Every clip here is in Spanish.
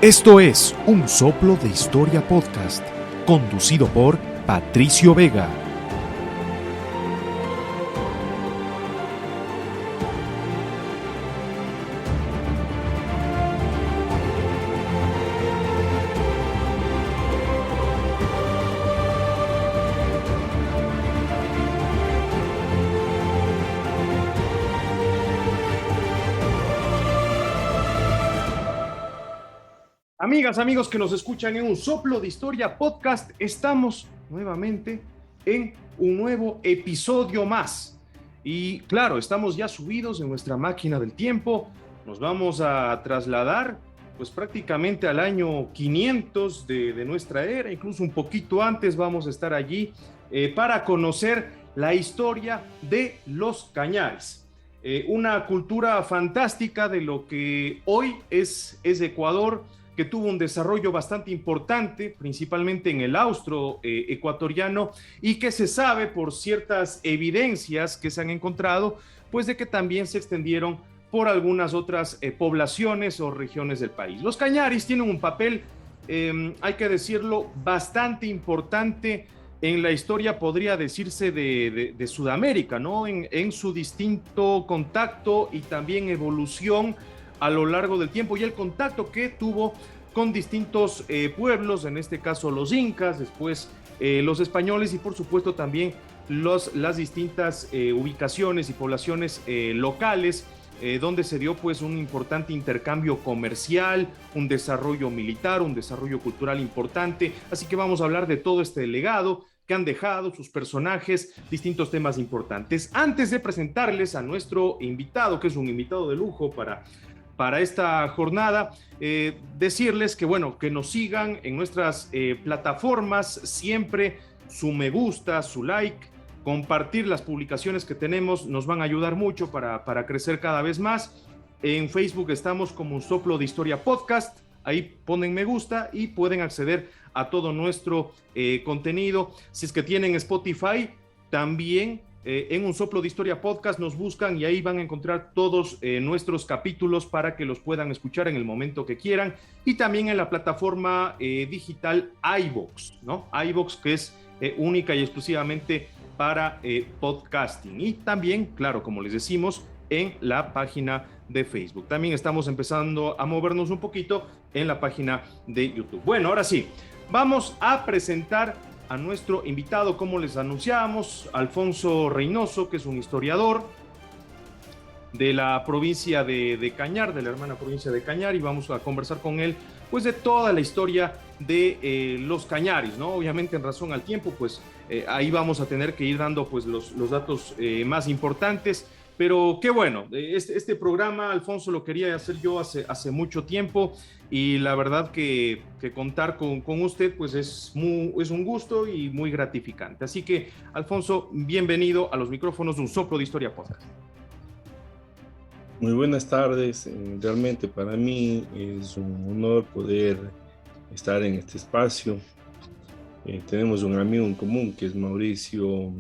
Esto es Un Soplo de Historia Podcast, conducido por Patricio Vega. Amigas, amigos que nos escuchan en Un Soplo de Historia Podcast, estamos nuevamente en un nuevo episodio más. Y claro, estamos ya subidos en nuestra máquina del tiempo. Nos vamos a trasladar pues prácticamente al año 500 de nuestra era, incluso un poquito antes vamos a estar allí para conocer la historia de los Cañaris. Una cultura fantástica de lo que hoy es Ecuador, que tuvo un desarrollo bastante importante, principalmente en el austro ecuatoriano, y que se sabe por ciertas evidencias que se han encontrado, pues de que también se extendieron por algunas otras poblaciones o regiones del país. Los Cañaris tienen un papel, hay que decirlo, bastante importante en la historia, podría decirse, de Sudamérica, ¿no? En su distinto contacto y también evolución a lo largo del tiempo y el contacto que tuvo con distintos pueblos, en este caso los incas, después los españoles y por supuesto también las distintas ubicaciones y poblaciones locales, donde se dio pues un importante intercambio comercial, un desarrollo militar, un desarrollo cultural importante. Así que vamos a hablar de todo este legado que han dejado, sus personajes, distintos temas importantes. Antes de presentarles a nuestro invitado, que es un invitado de lujo para esta jornada, decirles que bueno, que nos sigan en nuestras plataformas, siempre su me gusta, su like, compartir las publicaciones que tenemos, nos van a ayudar mucho para crecer cada vez más. En Facebook estamos como Un Soplo de Historia Podcast, ahí ponen me gusta y pueden acceder a todo nuestro contenido. Si es que tienen Spotify, también en Un Soplo de Historia Podcast nos buscan y ahí van a encontrar todos nuestros capítulos para que los puedan escuchar en el momento que quieran, y también en la plataforma digital iVoox, ¿no? iVoox, que es única y exclusivamente para podcasting, y también, claro, como les decimos, en la página de Facebook. También estamos empezando a movernos un poquito en la página de YouTube. Bueno, ahora sí, vamos a presentar a nuestro invitado, como les anunciábamos, Alfonso Reynoso, que es un historiador de la provincia de Cañar, de la hermana provincia de Cañar, y vamos a conversar con él pues de toda la historia de los Cañaris, ¿no? Obviamente en razón al tiempo, pues ahí vamos a tener que ir dando pues los datos más importantes. Pero qué bueno, este programa, Alfonso, lo quería hacer yo hace mucho tiempo, y la verdad que contar con usted pues es un gusto y muy gratificante. Así que, Alfonso, bienvenido a los micrófonos de Un Soplo de Historia Podcast. Muy buenas tardes, realmente para mí es un honor poder estar en este espacio. Tenemos un amigo en común que es Mauricio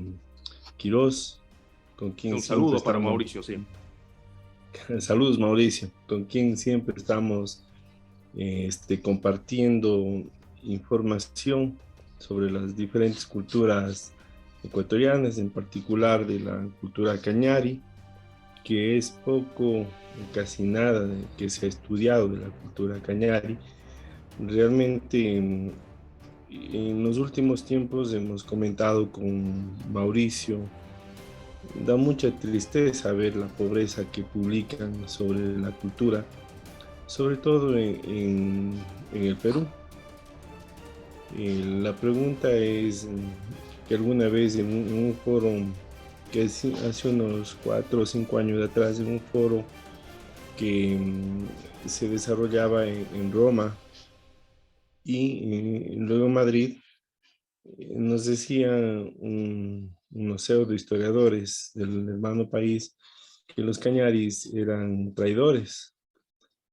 Quiroz, con quien un saludo para Mauricio, sí. Saludos, Mauricio, con quien siempre estamos compartiendo información sobre las diferentes culturas ecuatorianas, en particular de la cultura cañari, que es poco, casi nada que se ha estudiado de la cultura cañari. Realmente en los últimos tiempos hemos comentado con Mauricio, da mucha tristeza ver la pobreza que publican sobre la cultura, sobre todo en el Perú. La pregunta es que alguna vez en un foro que hace unos 4 o 5 años atrás, en un foro que se desarrollaba en Roma y luego en Madrid, nos decían unos pseudo historiadores del hermano país que los cañaris eran traidores.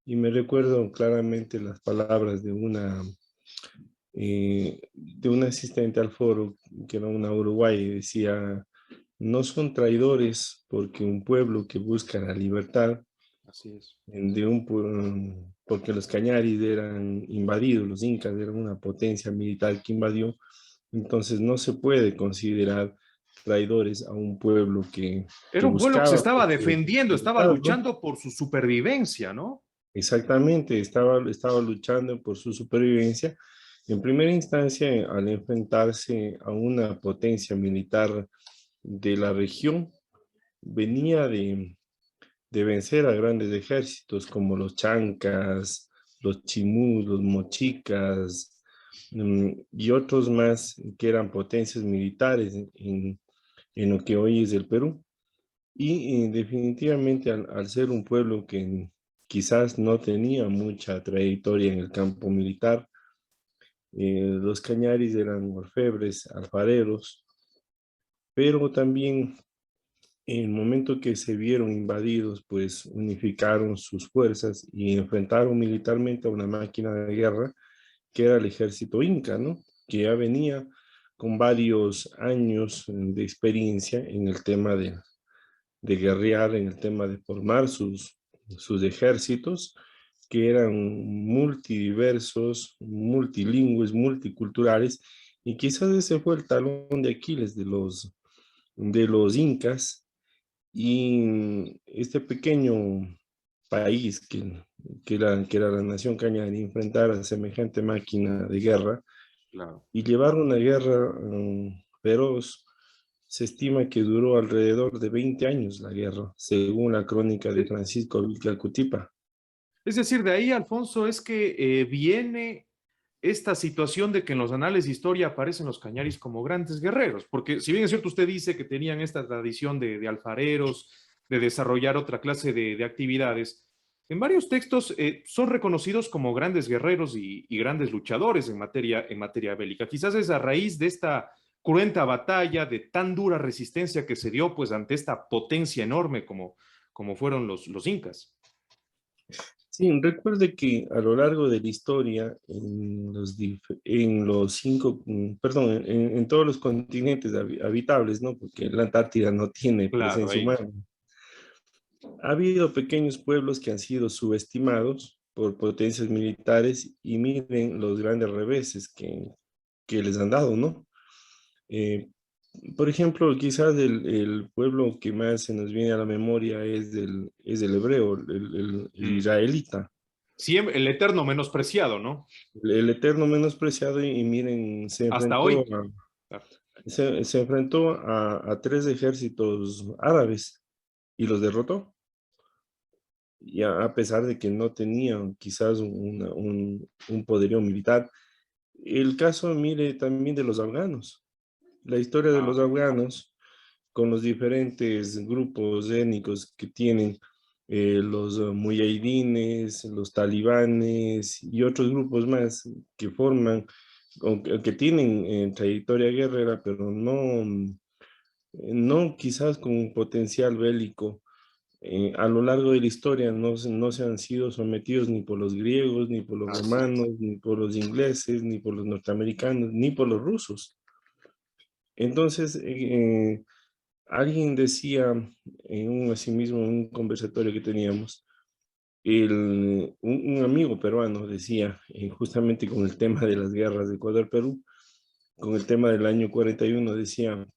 Y me recuerdo claramente las palabras de una asistente al foro, que era una uruguaya, y decía: no son traidores porque un pueblo que busca la libertad Así es. Porque los cañaris eran invadidos, los incas eran una potencia militar que invadió, entonces no se puede considerar traidores a un pueblo que Era un pueblo que se buscaba estaba su defendiendo, estaba libertad, ¿no? luchando por su supervivencia, ¿no? Exactamente, estaba luchando por su supervivencia. En primera instancia, al enfrentarse a una potencia militar de la región, venía de vencer a grandes ejércitos como los chancas, los chimús, los mochicas, y otros más que eran potencias militares en lo que hoy es el Perú. Y definitivamente al ser un pueblo que quizás no tenía mucha trayectoria en el campo militar, los cañaris eran orfebres, alfareros, pero también en el momento que se vieron invadidos, pues unificaron sus fuerzas y enfrentaron militarmente a una máquina de guerra que era el ejército inca, ¿no? Que ya venía con varios años de experiencia en el tema de guerrear, en el tema de formar sus ejércitos, que eran multidiversos, multilingües, multiculturales, y quizás ese fue el talón de Aquiles de los incas, y este pequeño país que era la nación cañari enfrentar a semejante máquina de guerra Claro. y llevar una guerra feroz. Se estima que duró alrededor de 20 años la guerra, según la crónica de Francisco Vilcalcutipa. Es decir, de ahí, Alfonso, es que viene esta situación de que en los anales de historia aparecen los cañaris como grandes guerreros, porque si bien es cierto, usted dice que tenían esta tradición de alfareros, de desarrollar otra clase de actividades, en varios textos son reconocidos como grandes guerreros y grandes luchadores en materia bélica. Quizás es a raíz de esta cruenta batalla, de tan dura resistencia que se dio pues ante esta potencia enorme como fueron los incas. Sí, recuerde que a lo largo de la historia, en los cinco, perdón, en todos los continentes habitables, ¿no? Porque la Antártida no tiene Claro, presencia ahí. humana. Ha habido pequeños pueblos que han sido subestimados por potencias militares y miren los grandes reveses que les han dado, ¿no? Eh, por ejemplo, quizás el pueblo que más se nos viene a la memoria es el hebreo, el Mm. israelita, Siempre, el eterno menospreciado, ¿no? el eterno menospreciado y miren, Hasta hoy. Claro. se enfrentó a tres ejércitos árabes y los derrotó. Y a pesar de que no tenían quizás un poderío militar. El caso, mire, también de los afganos. La historia de Ah, los afganos con los diferentes grupos étnicos que tienen, los muyahidines, los talibanes y otros grupos más que forman o que tienen trayectoria guerrera, pero no quizás con un potencial bélico. A lo largo de la historia no se han sido sometidos ni por los griegos, ni por los así es. romanos, ni por los ingleses, ni por los norteamericanos, ni por los rusos. Entonces, alguien decía asimismo, en un conversatorio que teníamos, un amigo peruano decía, justamente con el tema de las guerras de Ecuador-Perú, con el tema del año 41, decía,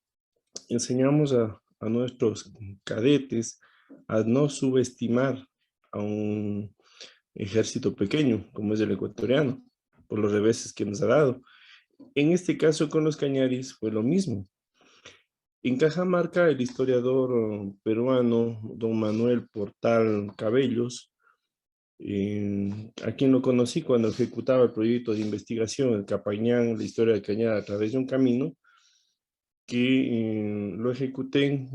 enseñamos a nuestros cadetes a no subestimar a un ejército pequeño como es el ecuatoriano, por los reveses que nos ha dado. En este caso con los cañaris fue lo mismo. En Cajamarca, el historiador peruano don Manuel Portal Cabellos, a quien lo conocí cuando ejecutaba el proyecto de investigación, el Capañán, la historia de Cañar a través de un camino, que lo ejecuté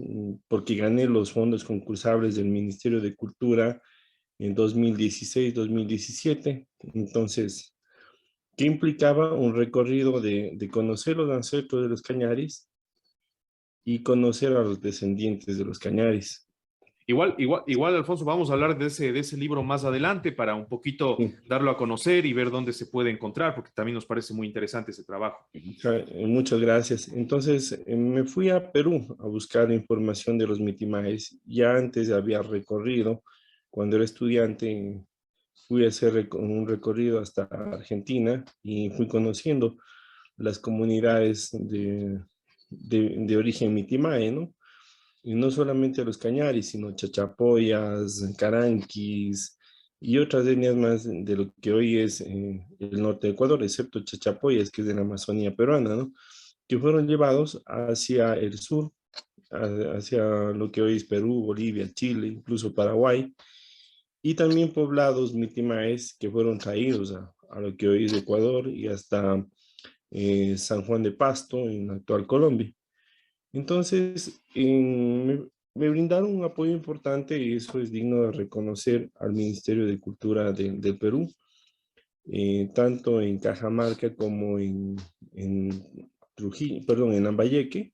porque gané los fondos concursables del Ministerio de Cultura en 2016-2017. Entonces, ¿qué implicaba? Un recorrido de conocer los ancestros de los cañaris y conocer a los descendientes de los cañaris. Igual, Alfonso, vamos a hablar de ese libro más adelante para un poquito Sí. darlo a conocer y ver dónde se puede encontrar, porque también nos parece muy interesante ese trabajo. Muchas gracias. Entonces, me fui a Perú a buscar información de los mitimaes. Ya antes había recorrido cuando era estudiante, fui a hacer un recorrido hasta Argentina y fui conociendo las comunidades de origen mitimae, ¿no? Y no solamente a los cañaris, sino chachapoyas, caranquis y otras etnias más de lo que hoy es el norte de Ecuador, excepto chachapoyas, que es de la Amazonía peruana, ¿no? Que fueron llevados hacia el sur, hacia lo que hoy es Perú, Bolivia, Chile, incluso Paraguay, y también poblados mitimaes que fueron traídos a lo que hoy es Ecuador y hasta San Juan de Pasto, en la actual Colombia. Entonces, me brindaron un apoyo importante y eso es digno de reconocer al Ministerio de Cultura del Perú, tanto en Cajamarca como en Trujillo, perdón, en Lambayeque,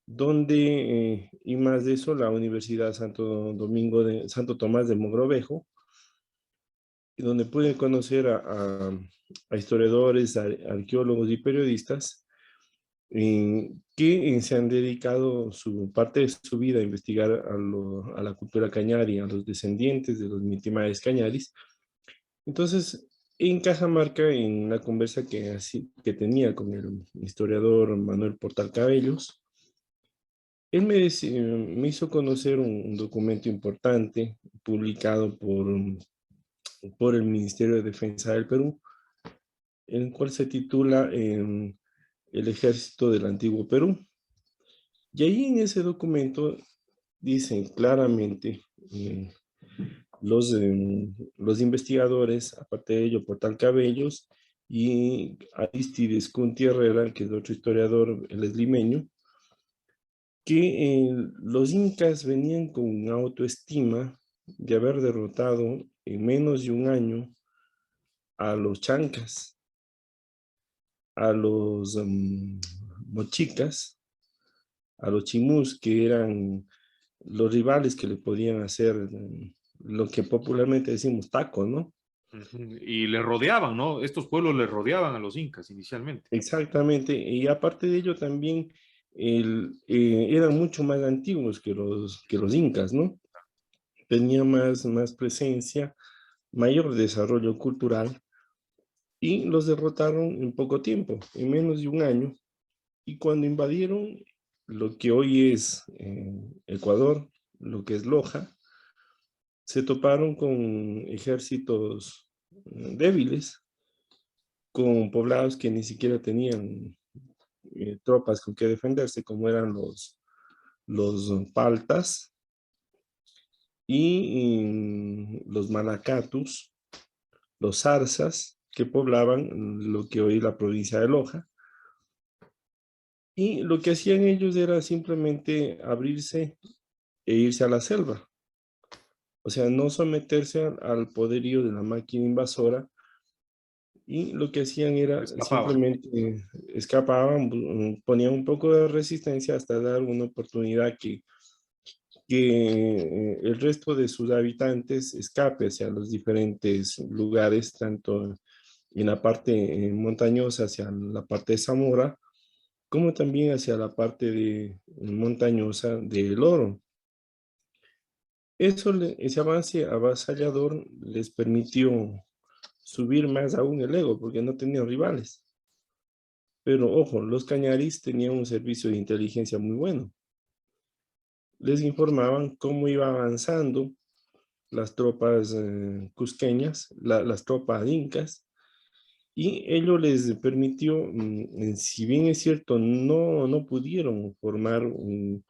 donde, y más de eso, la Universidad Santo Tomás de Mogrovejo, donde pude conocer a historiadores, arqueólogos y periodistas que se han dedicado su parte de su vida a investigar a la cultura cañari, a los descendientes de los mitimaes cañaris. Entonces, en Cajamarca, en la conversa que tenía con el historiador Manuel Portal Cabellos, él me hizo conocer un documento importante publicado por el Ministerio de Defensa del Perú, el cual se titula El Ejército del Antiguo Perú. Y ahí en ese documento dicen claramente los investigadores, aparte de ello, Portal Cabellos y Aristides Cunti Herrera, que es otro historiador, él es limeño, que los incas venían con una autoestima de haber derrotado en menos de un año a los chancas, a los mochicas, a los chimús, que eran los rivales que le podían hacer lo que popularmente decimos taco, ¿no? Y le rodeaban, ¿no? Estos pueblos le rodeaban a los incas inicialmente. Exactamente, y aparte de ello también eran mucho más antiguos que los incas, ¿no? Tenía más presencia, mayor desarrollo cultural, y los derrotaron en poco tiempo, en menos de un año, y cuando invadieron lo que hoy es Ecuador, lo que es Loja, se toparon con ejércitos débiles, con poblados que ni siquiera tenían tropas con que defenderse, como eran los paltas y los malacatus, los zarzas, que poblaban lo que hoy es la provincia de Loja. Y lo que hacían ellos era simplemente abrirse e irse a la selva. O sea, no someterse al poderío de la máquina invasora, y lo que hacían era Escapaban. simplemente escapaban, ponían un poco de resistencia hasta dar una oportunidad que el resto de sus habitantes escape hacia los diferentes lugares, tanto en la parte montañosa hacia la parte de Zamora, como también hacia la parte montañosa del Oro. Ese avance avasallador les permitió subir más aún el ego, porque no tenían rivales. Pero ojo, los cañaris tenían un servicio de inteligencia muy bueno. Les informaban cómo iba avanzando las tropas cusqueñas, las tropas incas, y ello les permitió, si bien es cierto, no pudieron formar un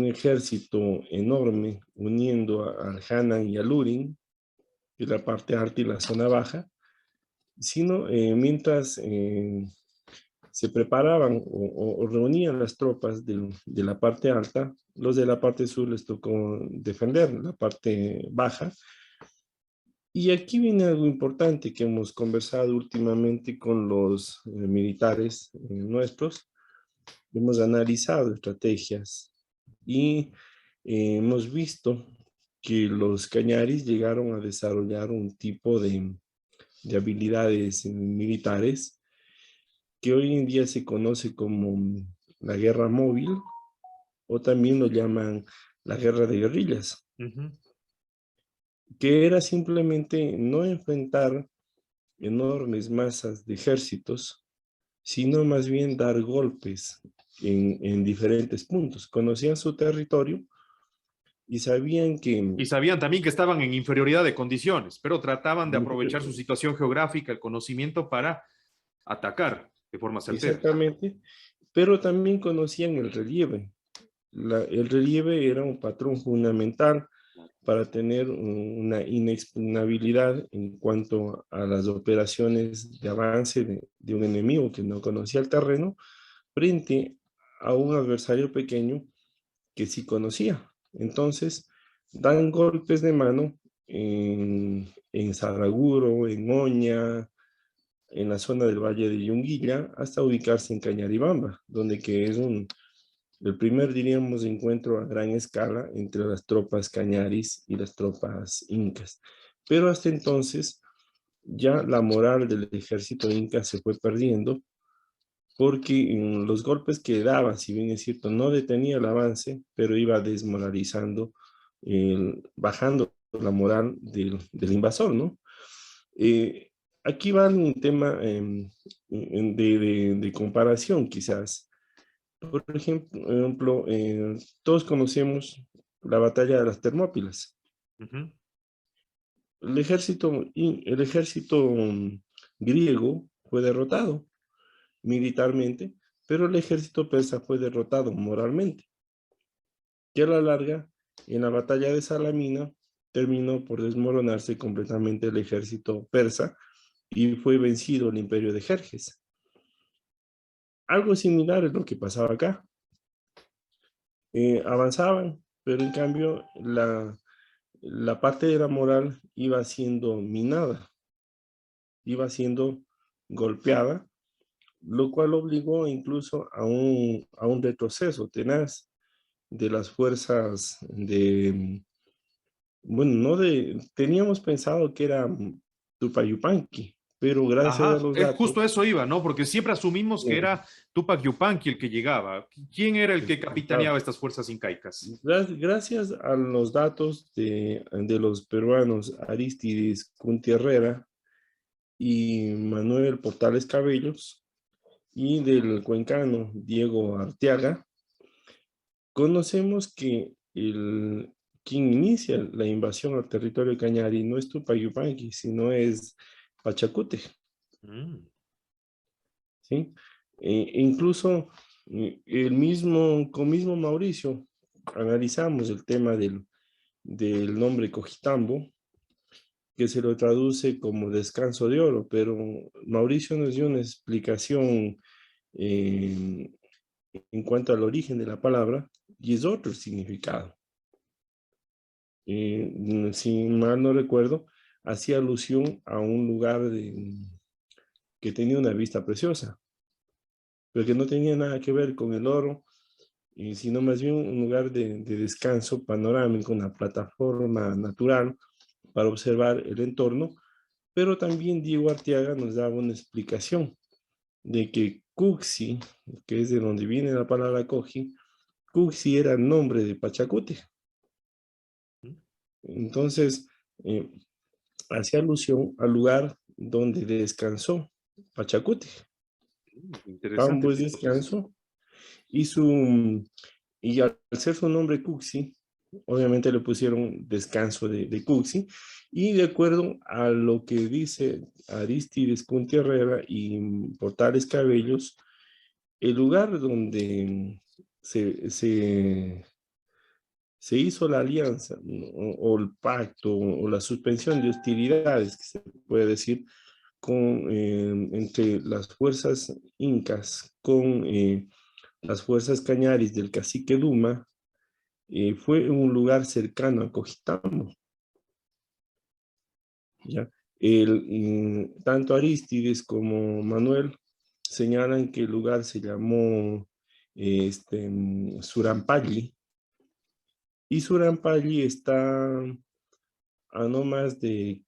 ejército enorme uniendo al Hanan y al Lurin, que es la parte alta y la zona baja, sino mientras se preparaban o reunían las tropas de la parte alta, los de la parte sur les tocó defender la parte baja. Y aquí viene algo importante que hemos conversado últimamente con los militares nuestros. Hemos analizado estrategias y hemos visto que los cañaris llegaron a desarrollar un tipo de habilidades militares que hoy en día se conoce como la guerra móvil, o también lo llaman la guerra de guerrillas. que era simplemente no enfrentar enormes masas de ejércitos, sino más bien dar golpes en diferentes puntos. Conocían su territorio y sabían que Y sabían también que estaban en inferioridad de condiciones, pero trataban de aprovechar su situación geográfica, el conocimiento para atacar de forma certera. exactamente, pero también conocían el relieve. El relieve era un patrón fundamental para tener una inexpugnabilidad en cuanto a las operaciones de avance de un enemigo que no conocía el terreno frente a un adversario pequeño que sí conocía. Entonces, dan golpes de mano en Saraguro, en Oña, en la zona del Valle de Yunguilla, hasta ubicarse en Cañaribamba, donde que es el primer, diríamos, encuentro a gran escala entre las tropas cañaris y las tropas incas. Pero hasta entonces ya la moral del ejército inca se fue perdiendo porque los golpes que daba, si bien es cierto, no detenía el avance, pero iba desmoralizando, bajando la moral del invasor, ¿no? Eh, Aquí va un tema de comparación, quizás. Por ejemplo, todos conocemos la batalla de las Termópilas. Ujú. El ejército griego fue derrotado militarmente, pero el ejército persa fue derrotado moralmente. Y a la larga, en la batalla de Salamina, terminó por desmoronarse completamente el ejército persa y fue vencido el imperio de Jerjes. Algo similar es lo que pasaba acá. Avanzaban, pero en cambio la parte de la moral iba siendo minada, iba siendo golpeada, lo cual obligó incluso a un retroceso tenaz de las fuerzas bueno, teníamos pensado que era Tupayupanqui, pero gracias a Ajá, los justo a datos, eso iba, ¿no? Porque siempre asumimos que eh, era Tupac Yupanqui el que llegaba. ¿Quién era el que claro, capitaneaba estas fuerzas incaicas? gracias a los datos de los peruanos Aristides Cuntierrera y Manuel Portales Cabellos y del cuencano Diego Arteaga, conocemos que quien inicia la invasión al territorio cañari no es Tupac Yupanqui, sino es Pachacute, Mm. ¿sí? Incluso con mismo Mauricio analizamos el tema del nombre Cojitambo, que se lo traduce como descanso de oro, pero Mauricio nos dio una explicación eh, en cuanto al origen de la palabra y es otro significado. Si mal no recuerdo, hacía alusión a un lugar que tenía una vista preciosa, pero que no tenía nada que ver con el oro, sino más bien un lugar de descanso panorámico, una plataforma natural para observar el entorno, pero también Diego Arteaga nos daba una explicación de que Cuxi, que es de donde viene la palabra coji, Cuxi era el nombre de Pachacute. Entonces, eh, hacía alusión al lugar donde descansó Pachacute. Interesante Campo es esta información. descanso y al ser su nombre Cuxi, obviamente le pusieron descanso de Cuxi, y de acuerdo a lo que dice Aristides Cuntierrera y Portales Cabellos, el lugar donde se hizo la alianza o el pacto o la suspensión de hostilidades, que se puede decir, entre las fuerzas incas con las fuerzas cañaris del cacique Duma, fue en un lugar cercano a Cojitambo. ¿Ya? Tanto Aristides como Manuel señalan que el lugar se llamó Surampalli, y Surampalli está a no más de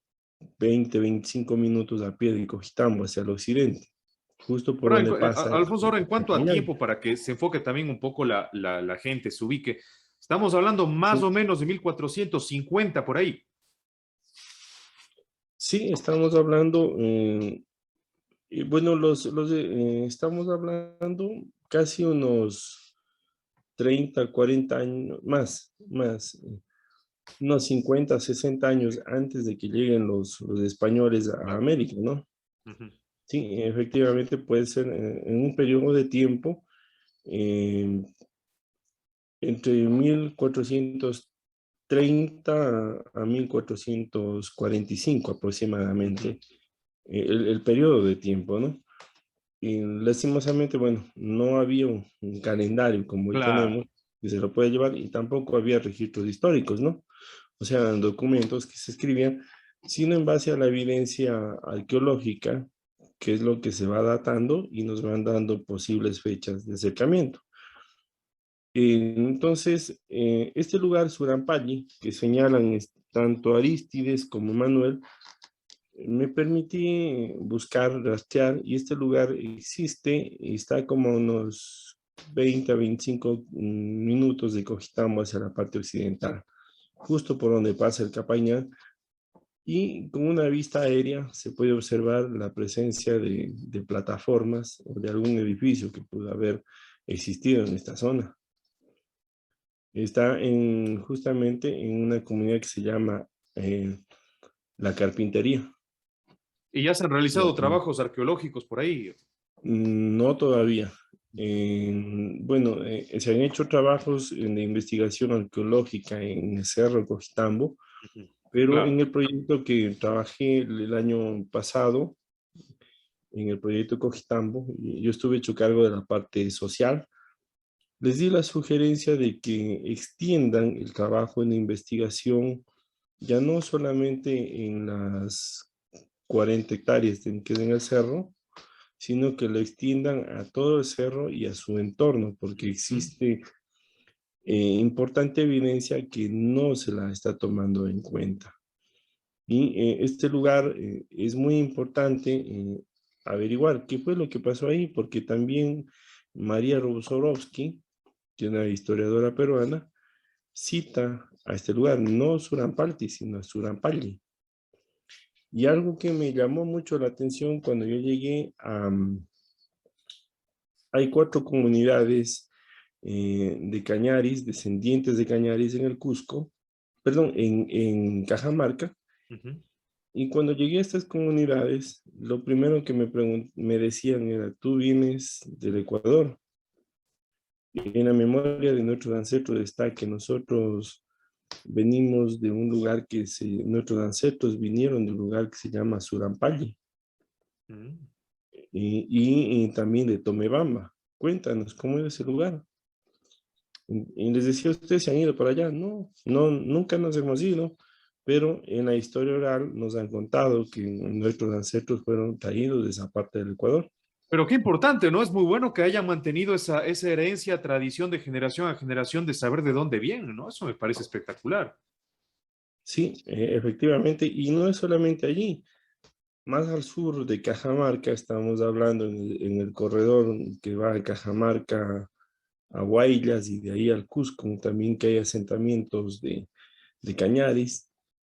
20-25 minutos a pie de Cojitambo hacia el occidente, justo por Ahora, donde pasa Alfonso, ahora en el cuanto a cañar. tiempo, para que se enfoque también un poco la gente, se ubique, estamos hablando más o Sí, menos de 1450 por ahí. Sí, estamos hablando, bueno, estamos hablando casi unos 30, 40 años, unos 50, 60 años antes de que lleguen los españoles a Claro. América, ¿no? Ujú. Sí, efectivamente puede ser en un periodo de tiempo eh, entre 1430 a 1445 Ujú. aproximadamente, el periodo de tiempo, ¿no? Y lastimosamente, bueno, no había un calendario como hoy Claro. tenemos que se lo puede llevar y tampoco había registros históricos, ¿no? O sea, documentos que se escribían, sino en base a la evidencia arqueológica, que es lo que se va datando y nos van dando posibles fechas de acercamiento. Entonces, este lugar, Surampalli, que señalan tanto Arístides como Manuel, me permití buscar, rastrear, y este lugar existe y está como a unos 20 a 25 minutos de Cojitambo hacia la parte occidental, justo por donde pasa el Capañán, y con una vista aérea se puede observar la presencia de plataformas o de algún edificio que pudo haber existido en esta zona. Está justamente en una comunidad que se llama La Carpintería. Y ya se han La realizado que trabajos arqueológicos por ahí. No todavía. Bueno, se han hecho trabajos de investigación arqueológica en el Cerro Cojitambo, Ujú. pero Claro. en el proyecto que trabajé el año pasado, en el proyecto Cojitambo, yo estuve hecho cargo de la parte social. Les di la sugerencia de que extiendan el trabajo en investigación ya no solamente en las 40 hectáreas que es en el cerro, sino que lo extiendan a todo el cerro y a su entorno, porque Ujú. existe importante evidencia que no se la está tomando en cuenta. Y este lugar es muy importante averiguar qué fue lo que pasó ahí, porque también María Rosorovsky, que es una historiadora peruana, cita a este lugar, no Surampalti, sino Surampalli. Y algo que me llamó mucho la atención cuando yo llegué a... hay 4 comunidades de Cañaris, descendientes de Cañaris en el Cusco, perdón, en Cajamarca. Ujú. Y cuando llegué a estas comunidades, lo primero que me decían era, tú vienes del Ecuador. Y en la memoria de nuestros ancestros está que nosotros venimos de un lugar nuestros ancestros vinieron de un lugar que se llama Surampalli Ujú. y también de Tomebamba. Cuéntanos, ¿cómo es ese lugar? Y les decía, ¿ustedes se han ido para allá? No, no, nunca nos hemos ido, pero en la historia oral nos han contado que nuestros ancestros fueron traídos de esa parte del Ecuador. Pero qué importante, ¿no? Es muy bueno que hayan mantenido esa herencia, tradición de generación a generación de saber de dónde vienen, ¿no? Eso me parece espectacular. Sí, efectivamente, y no es solamente allí. Más al sur de Cajamarca, estamos hablando en el corredor que va de Cajamarca a Huaylas y de ahí al Cusco, también que hay asentamientos de Cañaris,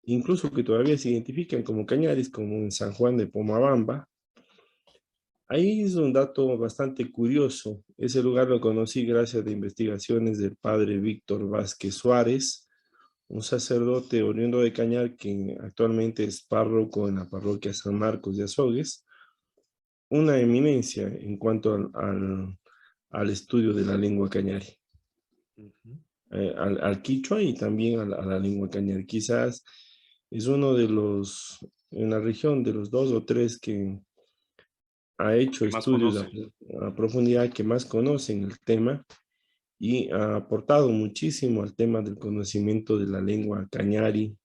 incluso que todavía se identifican como Cañaris, como en San Juan de Pomabamba. Ahí es un dato bastante curioso. Ese lugar lo conocí gracias a investigaciones del padre Víctor Vázquez Suárez, un sacerdote oriundo de Cañar que actualmente es párroco en la parroquia San Marcos de Azogues, una eminencia en cuanto al estudio de la lengua cañari, Ujú. al quichua y también a la lengua cañari. Quizás es uno de en la región, de los 2 o 3 que ha hecho ¿Qué más estudios conocen? a profundidad, que más conocen el tema y ha aportado muchísimo al tema del conocimiento de la lengua cañari,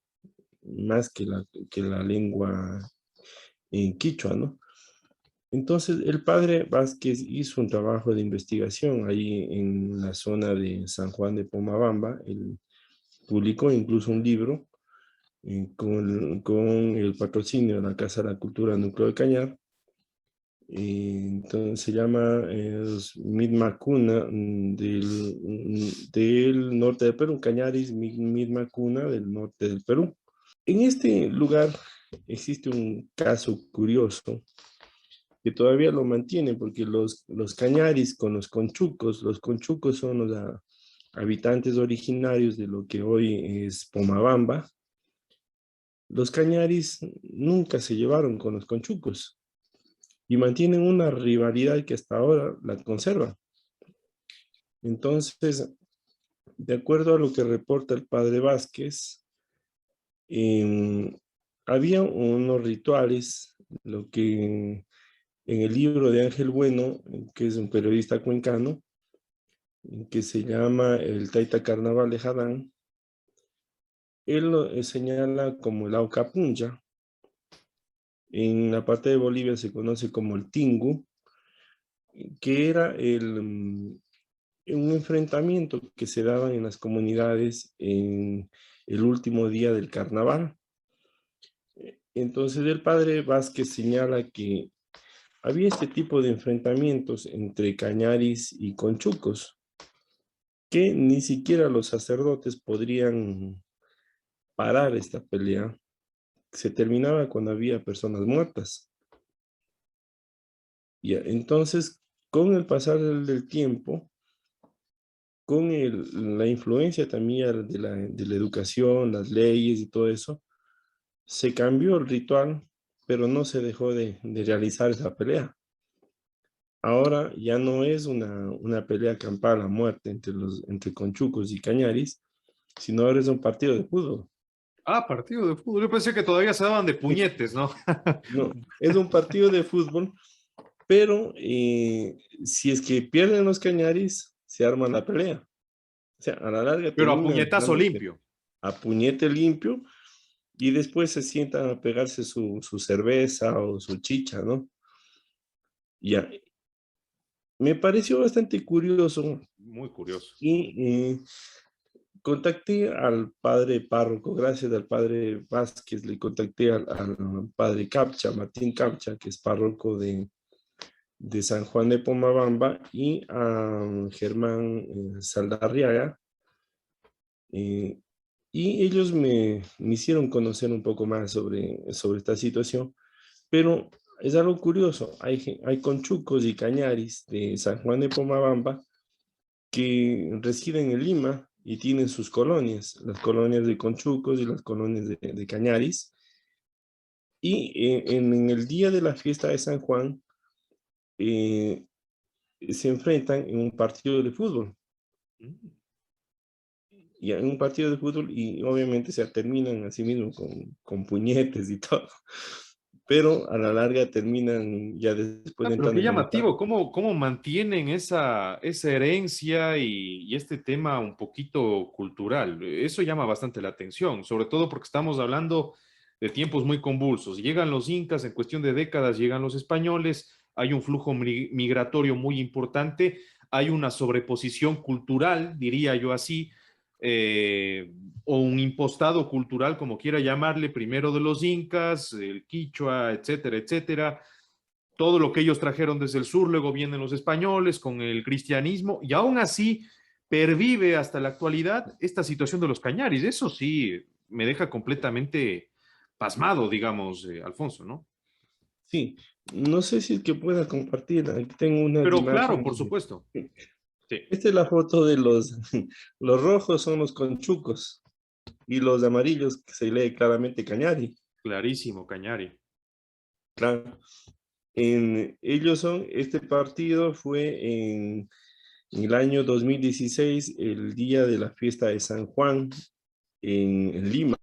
más que la lengua en quichua, ¿no? Entonces, el padre Vázquez hizo un trabajo de investigación ahí en la zona de San Juan de Pomabamba. Él publicó incluso un libro con el patrocinio de la Casa de la Cultura Núcleo de Cañar. Entonces se llama Mitmacuna del norte del Perú, Cañaris Mitmacuna del norte del Perú. En este lugar existe un caso curioso que todavía lo mantienen, porque los cañaris con los conchucos son los habitantes originarios de lo que hoy es Pomabamba. Los cañaris nunca se llevaron con los conchucos y mantienen una rivalidad que hasta ahora la conservan. Entonces, de acuerdo a lo que reporta el padre Vázquez, había unos rituales, lo que en el libro de Ángel Bueno, que es un periodista cuencano, que se llama el Taita Carnaval de Jadán, él lo señala como el Aucapuncha. En la parte de Bolivia se conoce como el Tingu, que era un enfrentamiento que se daba en las comunidades en el último día del carnaval. Entonces el padre Vázquez señala que había este tipo de enfrentamientos entre cañaris y conchucos, que ni siquiera los sacerdotes podrían parar esta pelea. Se terminaba cuando había personas muertas. Y entonces, con el pasar del tiempo, con la influencia también de la educación, las leyes y todo eso, se cambió el ritual, pero no se dejó de realizar esa pelea. Ahora ya no es una pelea campal a muerte entre conchucos y cañaris, sino ahora es un partido de fútbol. Ah, partido de fútbol. Yo pensé que todavía se daban de puñetes, ¿no? No, es un partido de fútbol, pero si es que pierden los cañaris, se arma la pelea. O sea, a la larga Pero a terminan puñetazo dándose limpio. a puñete limpio y después se sientan a pegarse su cerveza o su chicha, ¿no? Ya, me pareció bastante curioso Muy curioso. y contacté al padre párroco, gracias al padre Vázquez, le contacté al padre Capcha, Martín Capcha, que es párroco de San Juan de Pomabamba, y a Germán Saldarriaga, eh, y ellos me hicieron conocer un poco más sobre esta situación, pero es algo curioso, hay conchucos y cañaris de San Juan de Pomabamba que residen en Lima y tienen sus colonias, las colonias de conchucos y las colonias de cañaris, y en el día de la fiesta de San Juan eh, se enfrentan en un partido de fútbol. Y en un partido de fútbol y obviamente se terminan así mismo con puñetes y todo, pero a la larga terminan ya después Ah, de pero entrando qué en el estadio. llamativo, cómo mantienen esa herencia y este tema un poquito cultural. Eso llama bastante la atención, sobre todo porque estamos hablando de tiempos muy convulsos. Llegan los incas, en cuestión de décadas llegan los españoles, hay un flujo migratorio muy importante, hay una sobreposición cultural, diría yo así, o un impostado cultural, como quiera llamarle, primero de los incas, el quichua, etcétera, etcétera, todo lo que ellos trajeron desde el sur, luego vienen los españoles con el cristianismo, y aún así pervive hasta la actualidad esta situación de los cañaris. Eso sí me deja completamente pasmado, digamos, Alfonso, ¿no? Sí, no sé si es que pueda compartir, aquí tengo unas Pero claro, por imágenes. supuesto. Sí, Esta es la foto de los rojos son los conchucos y los amarillos que se lee claramente Cañari. clarísimo, Cañari. Claro, ellos son, este partido fue en el año 2016, el día de la fiesta de San Juan en Lima.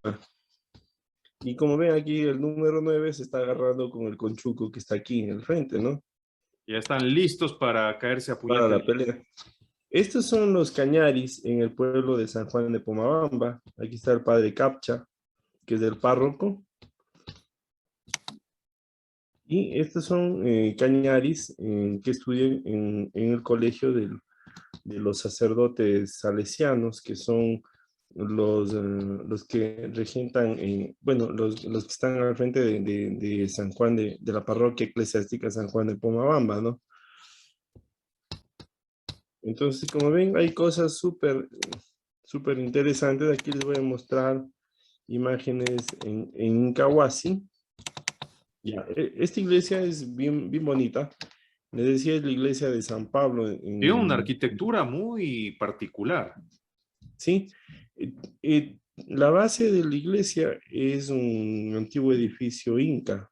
Y como ven aquí, el número 9 se está agarrando con el conchuco que está aquí en el frente, ¿no? Ya están listos para caerse a Para puñete la limpio. pelea. Estos son los cañaris en el pueblo de San Juan de Pomabamba. Aquí está el padre Capcha, que es del párroco. Y estos son cañaris que estudian en el colegio de los sacerdotes salesianos, que son los que regentan, bueno, los que están al frente de San Juan, de la parroquia eclesiástica San Juan de Pomabamba, ¿no? Entonces, como ven, hay cosas súper interesantes. Aquí les voy a mostrar imágenes en Incahuasi. Ya, esta iglesia es bien, bien bonita. Les decía, es la iglesia de San Pablo. Tiene una arquitectura muy particular. Sí, la base de la iglesia es un antiguo edificio inca.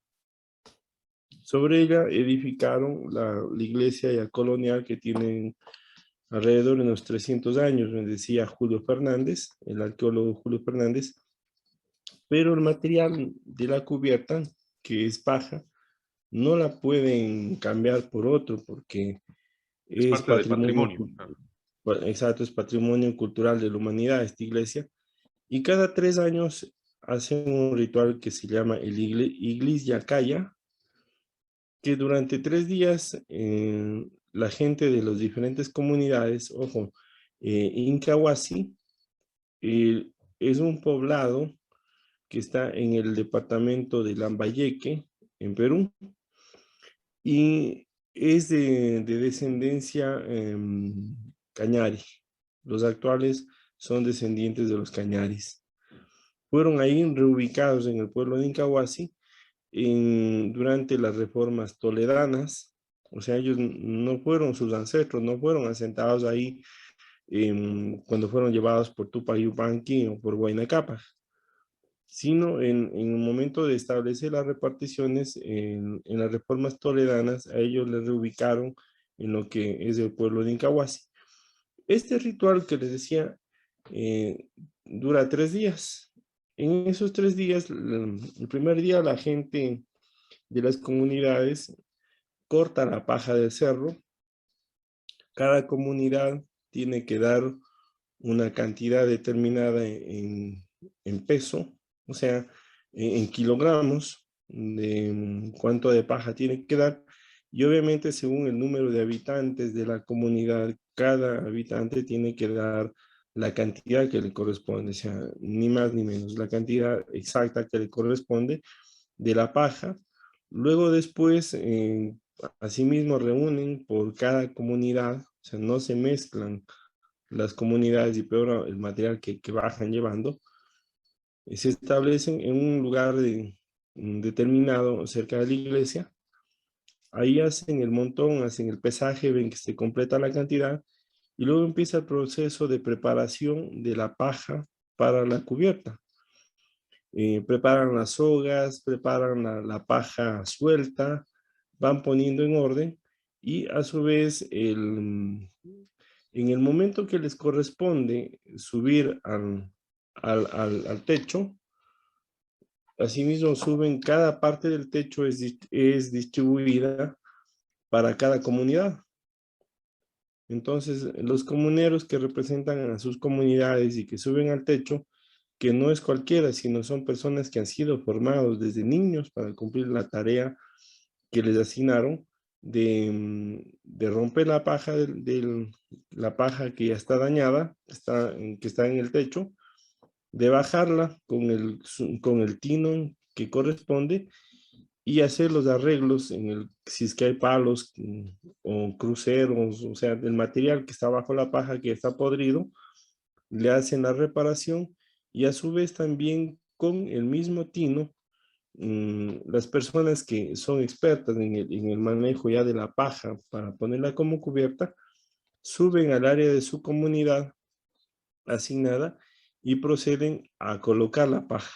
Sobre ella edificaron la iglesia ya colonial que tiene alrededor de unos 300 años, me decía Julio Fernández, el arqueólogo Julio Fernández, pero el material de la cubierta, que es paja, no la pueden cambiar por otro porque Es es parte del patrimonio, patrimonio. Claro. exacto, es patrimonio cultural de la humanidad esta iglesia, y cada 3 años hacen un ritual que se llama el Iglis Yacaya, que durante 3 días la gente de las diferentes comunidades, ojo, Incahuasi es un poblado que está en el departamento de Lambayeque, en Perú, y es de descendencia cañari. Los actuales son descendientes de los cañaris. Fueron ahí reubicados en el pueblo de Incahuasi durante las reformas toledanas. O sea, ellos no fueron, sus ancestros no fueron asentados ahí cuando fueron llevados por Tupac Yupanqui o por Huayna Capac, sino en el momento de establecer las reparticiones en las reformas toledanas, a ellos les reubicaron en lo que es el pueblo de Incahuasi. Este ritual que les decía dura 3 días. En esos 3 días, el primer día la gente de las comunidades corta la paja del cerro. Cada comunidad tiene que dar una cantidad determinada en peso, o sea, en kilogramos de cuánto de paja tiene que dar. Y obviamente según el número de habitantes de la comunidad, cada habitante tiene que dar la cantidad que le corresponde, o sea, ni más ni menos, la cantidad exacta que le corresponde de la paja. Luego después, asimismo, reúnen por cada comunidad, o sea, no se mezclan las comunidades y peor el material que bajan llevando, se establecen en un lugar determinado cerca de la iglesia. Ahí hacen el montón, hacen el pesaje, ven que se completa la cantidad y luego empieza el proceso de preparación de la paja para la cubierta. Preparan las sogas, preparan la paja suelta, van poniendo en orden y a su vez en el momento que les corresponde subir al techo, asimismo suben, cada parte del techo es distribuida para cada comunidad. Entonces, los comuneros que representan a sus comunidades y que suben al techo, que no es cualquiera, sino son personas que han sido formados desde niños para cumplir la tarea que les asignaron de romper la paja, la paja que ya está dañada, que está en el techo, de bajarla con el tino que corresponde y hacer los arreglos si es que hay palos o cruceros, o sea, el material que está bajo la paja que está podrido, le hacen la reparación y a su vez también con el mismo tino, las personas que son expertas en el manejo ya de la paja para ponerla como cubierta, suben al área de su comunidad asignada y proceden a colocar la paja.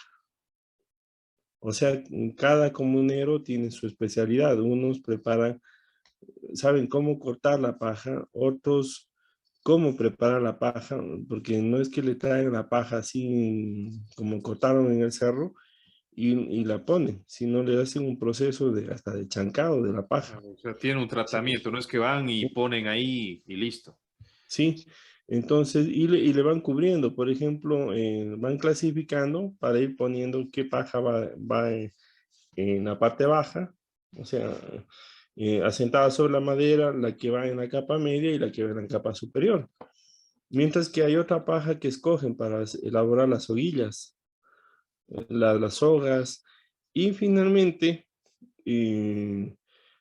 O sea, cada comunero tiene su especialidad. Unos preparan, saben cómo cortar la paja, otros cómo preparar la paja, porque no es que le traen la paja así como cortaron en el cerro y la ponen, sino le hacen un proceso hasta de chancado de la paja. O sea, tiene un Sí, tratamiento, no es que van y ponen ahí y listo. sí. Entonces, y le van cubriendo, por ejemplo, van clasificando para ir poniendo qué paja va en la parte baja, o sea, asentada sobre la madera, la que va en la capa media y la que va en la capa superior. Mientras que hay otra paja que escogen para elaborar las hoguillas, las sogas, y finalmente,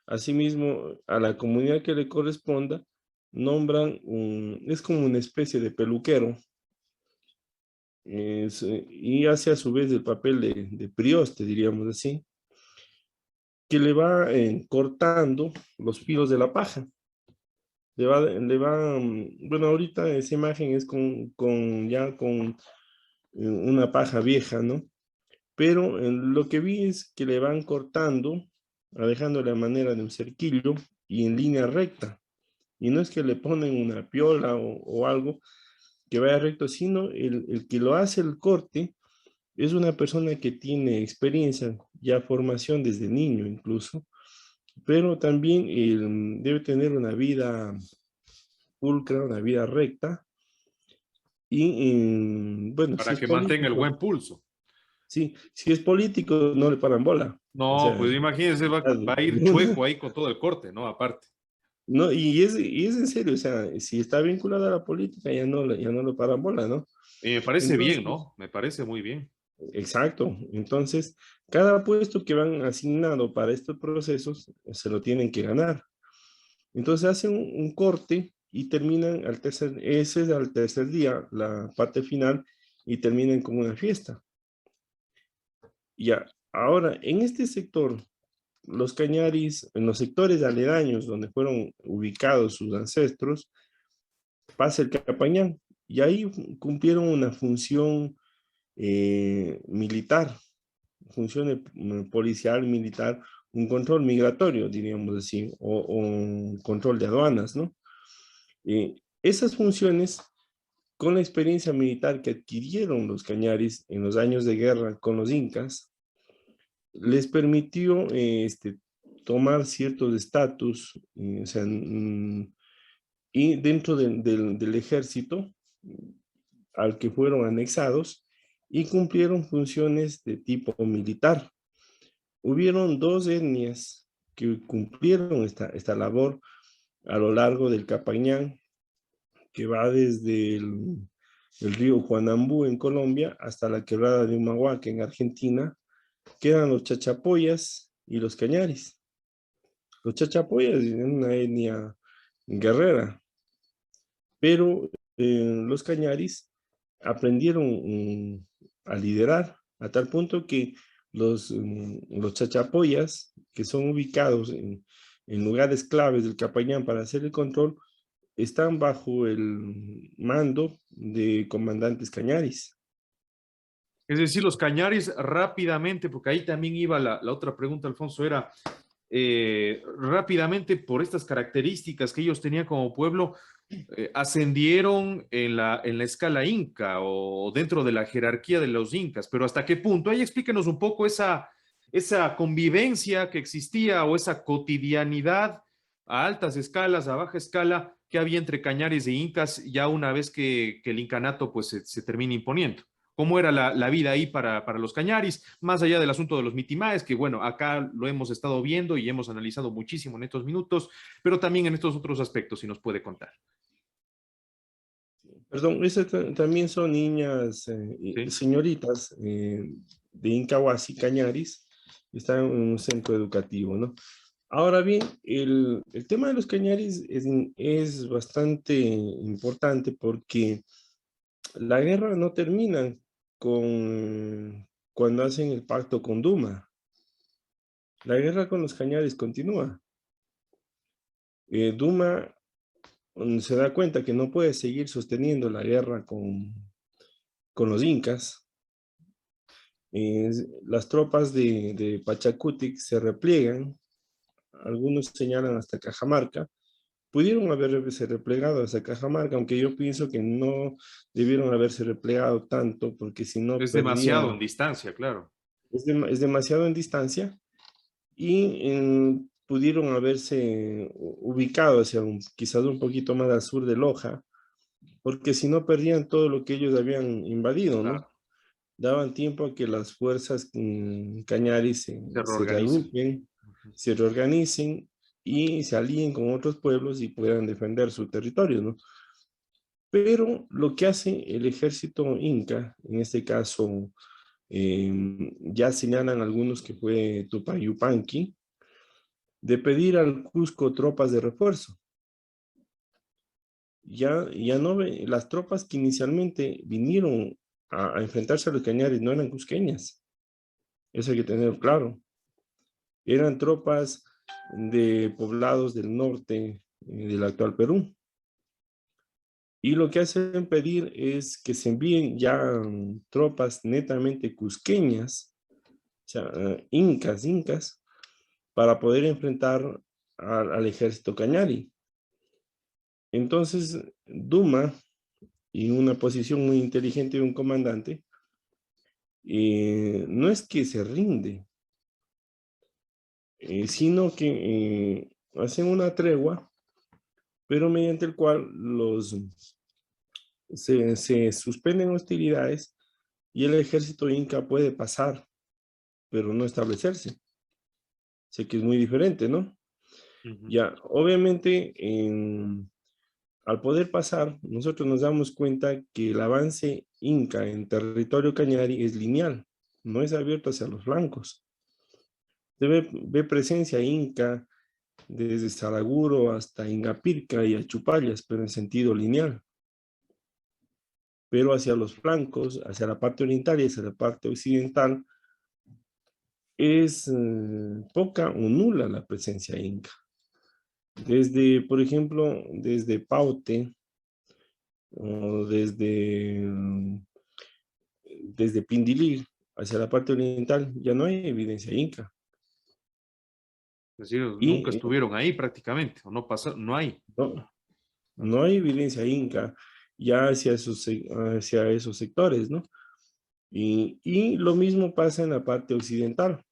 asimismo, a la comunidad que le corresponda, nombran es como una especie de peluquero, y hace a su vez el papel de prioste, diríamos así. que le va cortando los filos de la paja. Bueno, ahorita esa imagen es con una paja vieja, ¿no? Pero lo que vi es que le van cortando, dejando la manera de un cerquillo y en línea recta. Y no es que le ponen una piola o algo que vaya recto, sino el que lo hace el corte es una persona que tiene experiencia, ya formación desde niño incluso, pero también debe tener una vida pulcra, una vida recta. Y bueno, si Para es que mantenga el político, buen pulso. sí, si es político no le paran bola. O No, sea, pues imagínense, va a ir chueco ahí con todo el corte, ¿no? Aparte. no, y es en serio, o sea, si está vinculado a la política ya no le paran bola, ¿no? Y me parece bien, Entonces, ¿no? Me parece muy bien. exacto. Entonces, cada puesto que van asignado para estos procesos se lo tienen que ganar. Entonces hacen un corte y terminan ese es al tercer día, la parte final, y terminan con una fiesta. Ya, ahora, en este sector, los Cañaris, en los sectores aledaños donde fueron ubicados sus ancestros, pasa el Capañán, y ahí cumplieron una función militar, función policial, militar, un control migratorio, diríamos así, o un control de aduanas, ¿no? Esas funciones, con la experiencia militar que adquirieron los Cañaris en los años de guerra con los incas, les permitió tomar ciertos estatus, o sea, y dentro del ejército al que fueron anexados y cumplieron funciones de tipo militar. Hubieron dos etnias que cumplieron esta labor a lo largo del Capañán, que va desde el río Juanambú en Colombia hasta la quebrada de Humahuaca en Argentina, que eran los chachapoyas y los cañaris. Los chachapoyas eran una etnia guerrera, pero los cañaris aprendieron a liderar a tal punto que los chachapoyas, que son ubicados en lugares claves del Capañán para hacer el control, están bajo el mando de comandantes cañaris. Es decir, los Cañaris rápidamente, porque ahí también iba la otra pregunta, Alfonso, era rápidamente por estas características que ellos tenían como pueblo, ascendieron en la escala inca o dentro de la jerarquía de los incas, pero ¿hasta qué punto? Ahí explíquenos un poco esa convivencia que existía o esa cotidianidad a altas escalas, a baja escala, que había entre cañares e incas ya una vez que el incanato pues se termina imponiendo. ¿Cómo era la vida ahí para los cañaris? Más allá del asunto de los mitimaes, que bueno, acá lo hemos estado viendo y hemos analizado muchísimo en estos minutos, pero también en estos otros aspectos, si nos puede contar. Perdón, esas también son niñas, ¿Sí? señoritas de Incahuasi, Cañaris, están en un centro educativo, ¿no? Ahora bien, el tema de los Cañaris es bastante importante porque la guerra no termina cuando hacen el pacto con Duma. La guerra con los Cañaris continúa. Duma se da cuenta que no puede seguir sosteniendo la guerra con los incas. Las tropas de Pachacutic se repliegan, algunos señalan hasta Cajamarca. Pudieron haberse replegado hasta Cajamarca, aunque yo pienso que no debieron haberse replegado tanto, porque si no Es demasiado en perdían, distancia, claro. es demasiado en distancia, y pudieron haberse ubicado hacia quizás un poquito más al sur de Loja, porque si no perdían todo lo que ellos habían invadido, ¿no? Claro, Daban tiempo a que las fuerzas cañaris se se reorganiza. reagrupen, se reorganicen y se alíen con otros pueblos y puedan defender su territorio, ¿no? Pero lo que hace el ejército inca, en este caso, ya señalan algunos que fue Tupac Yupanqui, de pedir al Cusco tropas de refuerzo. Ya no las tropas que inicialmente vinieron a enfrentarse a los cañaris no eran cusqueñas, eso hay que tenerlo claro. eran tropas de poblados del norte del actual Perú. Y lo que hacen pedir es que se envíen ya tropas netamente cusqueñas, o sea, incas, para poder enfrentar al ejército Cañari. Entonces, Duma, en una posición muy inteligente de un comandante, no es que se rinde, sino que hacen una tregua, pero mediante el cual se suspenden hostilidades y el ejército inca puede pasar, pero no establecerse. Sé que es muy diferente, ¿no? Ujú. Ya, obviamente, al poder pasar, nosotros nos damos cuenta que el avance inca en territorio cañari es lineal, no es abierto hacia los flancos. Se ve presencia inca desde Saraguro hasta Ingapirca y Achupallas, pero en sentido lineal. Pero hacia los flancos, hacia la parte oriental y hacia la parte occidental, es poca o nula la presencia inca. Desde, por ejemplo, desde Paute, o desde Pindilig hacia la parte oriental, ya no hay evidencia inca. Es decir, nunca Y estuvieron ahí prácticamente, o no pasa, no hay. no, no hay evidencia inca ya hacia esos sectores, ¿no? Y lo mismo pasa en la parte occidental.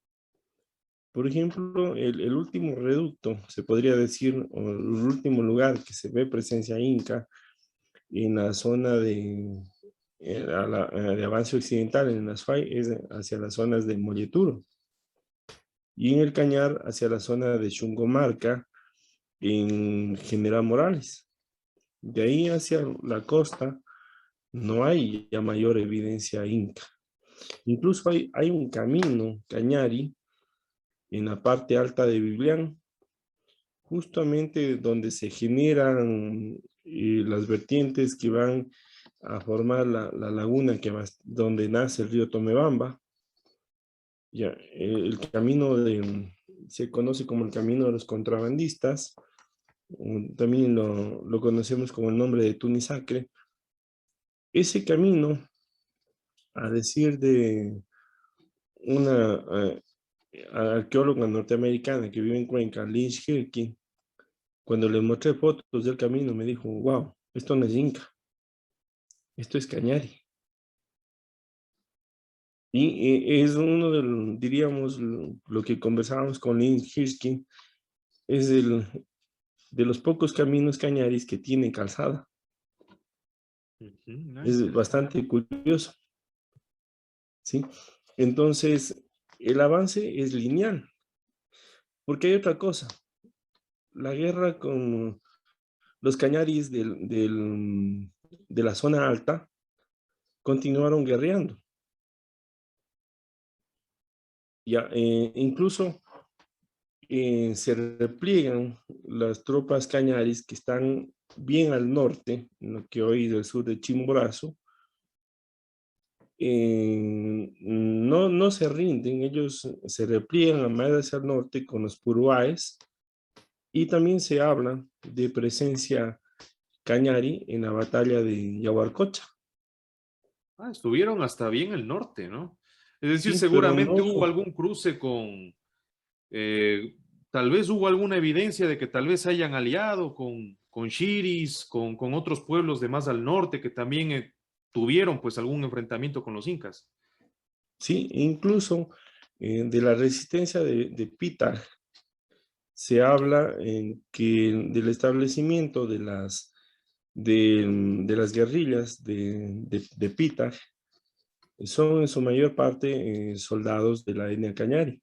Por ejemplo, el último reducto, se podría decir, o el último lugar que se ve presencia inca en la zona de avance occidental en las FAI es hacia las zonas de Molleturo y en el Cañar hacia la zona de Chungomarca en General Morales. De ahí hacia la costa no hay ya mayor evidencia inca. Incluso hay un camino cañari en la parte alta de Biblián, justamente donde se generan las vertientes que van a formar la laguna donde nace el río Tomebamba. Ya, el camino se conoce como el camino de los contrabandistas, también lo conocemos como el nombre de Tunisacre. Ese camino, a decir de una arqueóloga norteamericana que vive en Cuenca, Lynch Hirkin, cuando le mostré fotos del camino me dijo, wow, esto no es Inca, esto es Cañari. Y es uno diríamos, lo que conversábamos con Lynch Hirkin, es de los pocos caminos cañaris que tienen calzada. Ujú, Es bastante curioso, ¿sí? Entonces, el avance es lineal, porque hay otra cosa. La guerra con los cañaris de la zona alta continuaron guerreando. Ya, incluso se repliegan las tropas cañaris que están bien al norte, en lo que hoy es el sur de Chimborazo. No se rinden, ellos se repliegan más hacia el norte con los puruáes y también se habla de presencia cañari en la batalla de Yaguarcocha. Ah, estuvieron hasta bien el norte, ¿no? Es decir, Sí, pero seguramente hubo no, algún cruce eh, tal vez hubo alguna evidencia de que tal vez se hayan aliado con Xiris, con otros pueblos de más al norte que también tuvieron pues algún enfrentamiento con los incas. sí, incluso de la resistencia de Pita se habla en que del establecimiento de las guerrillas de Pita son en su mayor parte soldados de la etnia Cañari.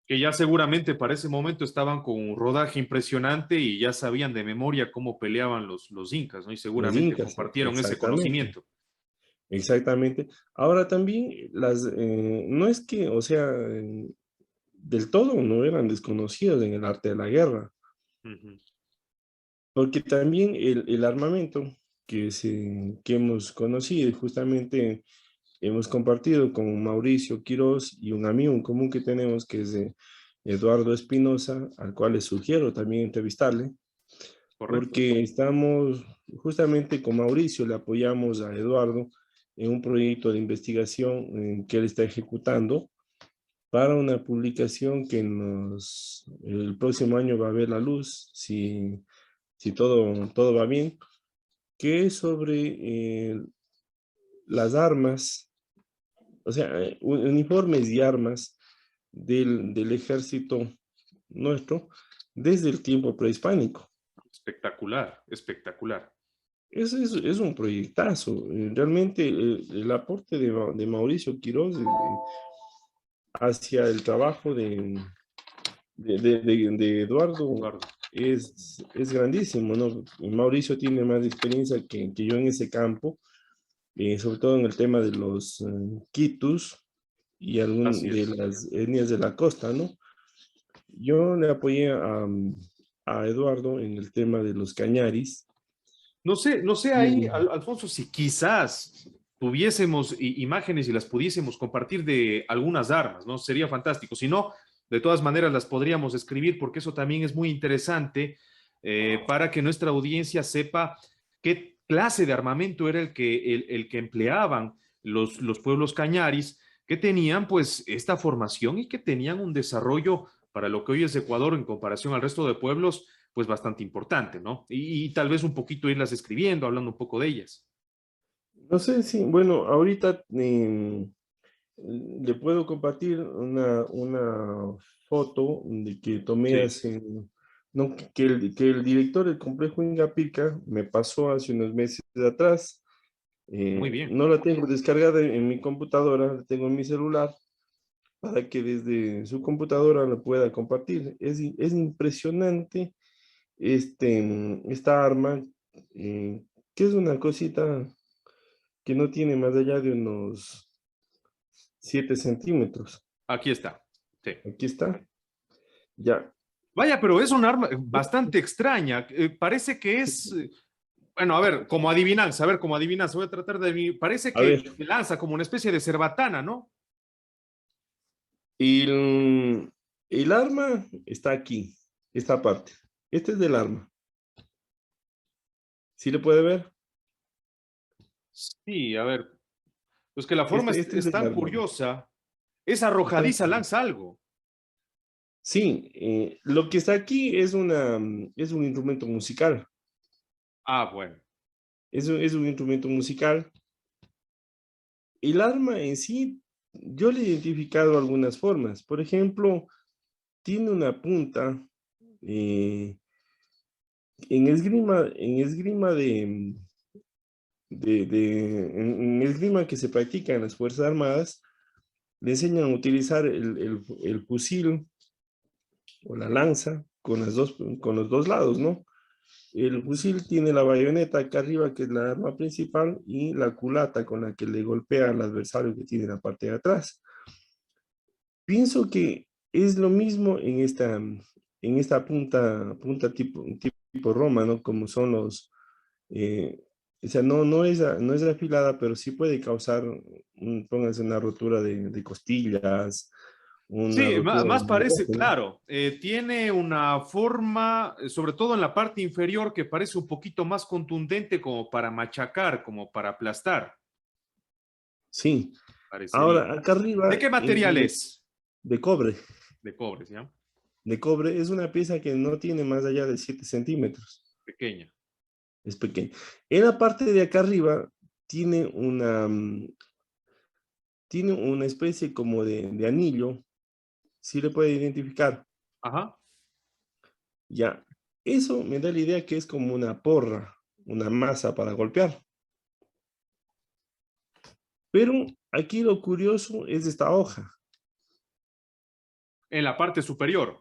Que ya seguramente para ese momento estaban con un rodaje impresionante y ya sabían de memoria cómo peleaban los incas, ¿no? Y Los seguramente incas, compartieron ese exactamente, conocimiento. exactamente. Ahora también, no es que, o sea, del todo no eran desconocidos en el arte de la guerra, Ujú. porque también el armamento que hemos conocido, justamente hemos compartido con Mauricio Quiroz y un amigo en común que tenemos que es Eduardo Espinosa, al cual les sugiero también entrevistarle, Correcto. porque estamos justamente con Mauricio, le apoyamos a Eduardo en un proyecto de investigación que él está ejecutando para una publicación que el próximo año va a ver la luz, si todo va bien, que es sobre las armas, o sea, uniformes y armas del ejército nuestro desde el tiempo prehispánico. Espectacular, espectacular. Es un proyectazo. Realmente el aporte de Mauricio Quiroz hacia el trabajo de Eduardo Eduardo. es grandísimo, ¿no? Mauricio tiene más experiencia que yo en ese campo, sobre todo en el tema de los quitus y Así de es. las etnias de la costa, ¿no? Yo le apoyé a Eduardo en el tema de los cañaris. No sé ahí, Y, Alfonso, si quizás tuviésemos imágenes y las pudiésemos compartir de algunas armas, ¿no? Sería fantástico. Si no, de todas maneras las podríamos escribir porque eso también es muy interesante para que nuestra audiencia sepa qué clase de armamento era el que empleaban los pueblos cañaris, que tenían pues esta formación y que tenían un desarrollo para lo que hoy es Ecuador en comparación al resto de pueblos pues bastante importante, ¿no? Y tal vez un poquito irlas escribiendo, hablando un poco de ellas. no sé si, bueno, ahorita le puedo compartir una foto de que tomé Sí, hace, no, que el director del complejo Ingapica me pasó hace unos meses atrás. muy bien. No la tengo descargada en mi computadora, la tengo en mi celular para que desde su computadora la pueda compartir. Es impresionante esta arma, que es una cosita que no tiene más allá de unos 7 centímetros. Aquí está. Sí. Aquí está. Ya. Vaya, pero es un arma bastante extraña. Parece que es, bueno, a ver, como adivinanza, a ver, como adivinanza, voy a tratar de adivinar. Parece A ver, que lanza como una especie de cerbatana, ¿no? el arma está aquí, esta parte. Este es del arma. ¿Sí le puede ver? Sí, a ver, pues que la forma Este es es del tan arma. curiosa. Es Está arrojadiza, aquí. lanza algo. Sí, lo que está aquí es un instrumento musical. Ah, bueno. Es un instrumento musical. El arma en sí, yo le he identificado algunas formas. Por ejemplo, tiene una punta en esgrima en esgrima que se practica en las Fuerzas Armadas, le enseñan a utilizar el fusil o la lanza con los dos lados, ¿no? El fusil tiene la bayoneta acá arriba, que es la arma principal, y la culata con la que le golpea al adversario que tiene la parte de atrás. Pienso que es lo mismo en esta punta tipo Roma, ¿no? Como son eh, o sea, no es afilada, pero sí puede causar, pónganse una rotura de costillas, una Sí, rotura más de parece, hueso, ¿no? claro, tiene una forma, sobre todo en la parte inferior, que parece un poquito más contundente como para machacar, como para aplastar, Sí. parecería. Ahora, acá ¿De arriba, qué material es? de cobre. De cobre, ¿ya? De cobre es una pieza que no tiene más allá de 7 centímetros. Pequeña. Es pequeña. En la parte de acá arriba tiene tiene una especie como de anillo. Si le puede identificar. Ajá. Ya. Eso me da la idea que es como una porra, una masa para golpear. Pero aquí lo curioso es esta hoja. En la parte superior.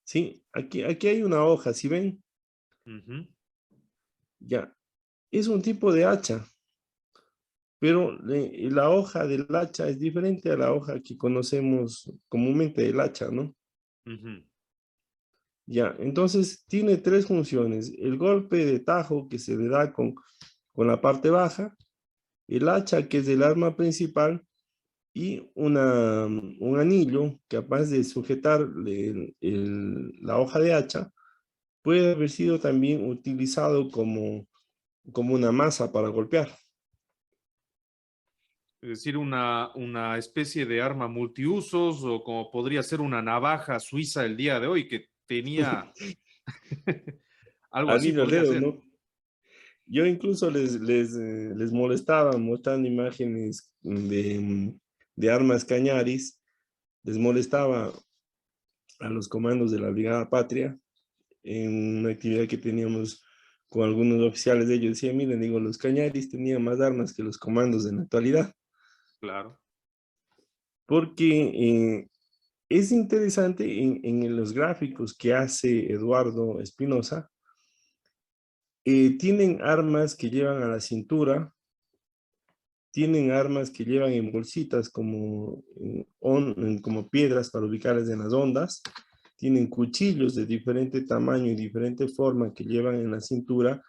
¿Sí? Aquí hay una hoja, ¿sí ven? Ujú. Ya. Es un tipo de hacha. Pero la hoja del hacha es diferente a la hoja que conocemos comúnmente del hacha, ¿no? Ujú. Ya, entonces tiene tres funciones. El golpe de tajo que se le da con la parte baja, el hacha, que es el arma principal, y un anillo capaz de sujetar la hoja de hacha, puede haber sido también utilizado como una masa para golpear. Es decir, una especie de arma multiusos o como podría ser una navaja suiza el día de hoy que tenía algo así Anillo al podría dedo, ser. ¿no? Yo incluso les molestaba mostrando imágenes de armas cañaris, les molestaba a los comandos de la Brigada Patria en una actividad que teníamos con algunos oficiales de ellos. Decía, miren, digo, los cañaris tenían más armas que los comandos en la actualidad, Claro. porque es interesante en los gráficos que hace Eduardo Espinosa. Tienen armas que llevan a la cintura, tienen armas que llevan en bolsitas como piedras para ubicarlas en las ondas, tienen cuchillos de diferente tamaño y diferente forma que llevan en la cintura.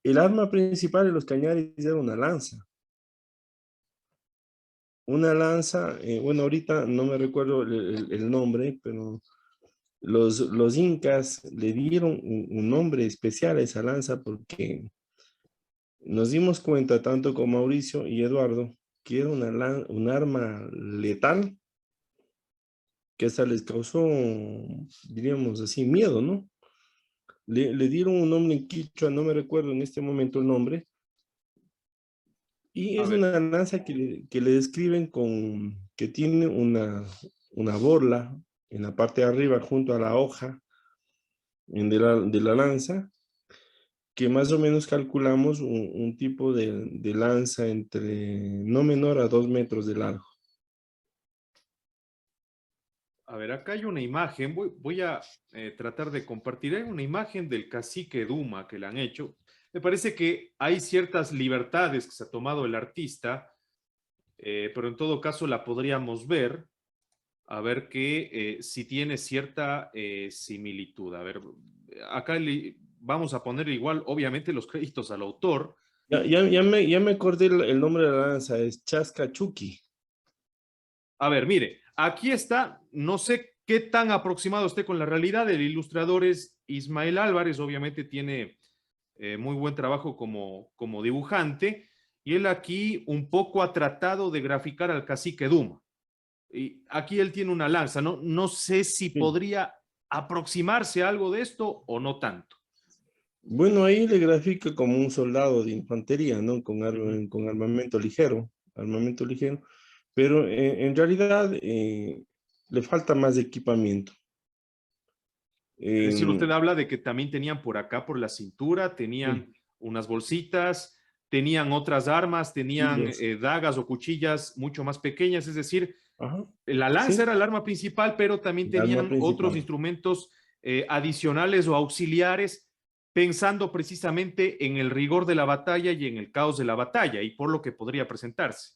El arma principal de los cañaris era una lanza. Una lanza, bueno, ahorita no me recuerdo el nombre, pero los incas le dieron un nombre especial a esa lanza porque nos dimos cuenta, tanto con Mauricio y Eduardo, que era un arma letal que hasta les causó, diríamos así, miedo, ¿no? Le dieron un nombre en quichua, no me recuerdo en este momento el nombre, y A es ver, una lanza que le describen que tiene una borla en la parte de arriba junto a la hoja de la lanza, que más o menos calculamos un tipo de lanza entre no menor a 2 metros de largo. a ver, acá hay una imagen, voy a tratar de compartir. Hay una imagen del cacique Duma que le han hecho. Me parece que hay ciertas libertades que se ha tomado el artista, pero en todo caso la podríamos ver, a ver que si tiene cierta similitud. A ver, acá vamos a poner igual, obviamente, los créditos al autor. Ya me acordé el nombre de la lanza, es Chascachuki. A ver, mire, aquí está, no sé qué tan aproximado esté con la realidad. El ilustrador es Ismael Álvarez, obviamente tiene muy buen trabajo como dibujante, y él aquí un poco ha tratado de graficar al cacique Duma. Y aquí él tiene una lanza, no sé si Sí. podría aproximarse a algo de esto o no tanto. Bueno, ahí le grafica como un soldado de infantería, ¿no? Uh -huh. Con armamento ligero, pero en realidad le falta más equipamiento. Es decir, usted Eh, habla de que también tenían por acá, por la cintura, tenían sí, unas bolsitas, tenían otras armas, tenían cuchillos. dagas o cuchillas mucho más pequeñas, es decir, Ajá, la lanza sí, era el arma principal, pero también el arma tenían otros principal. instrumentos adicionales o auxiliares, pensando precisamente en el rigor de la batalla y en el caos de la batalla, y por lo que podría presentarse.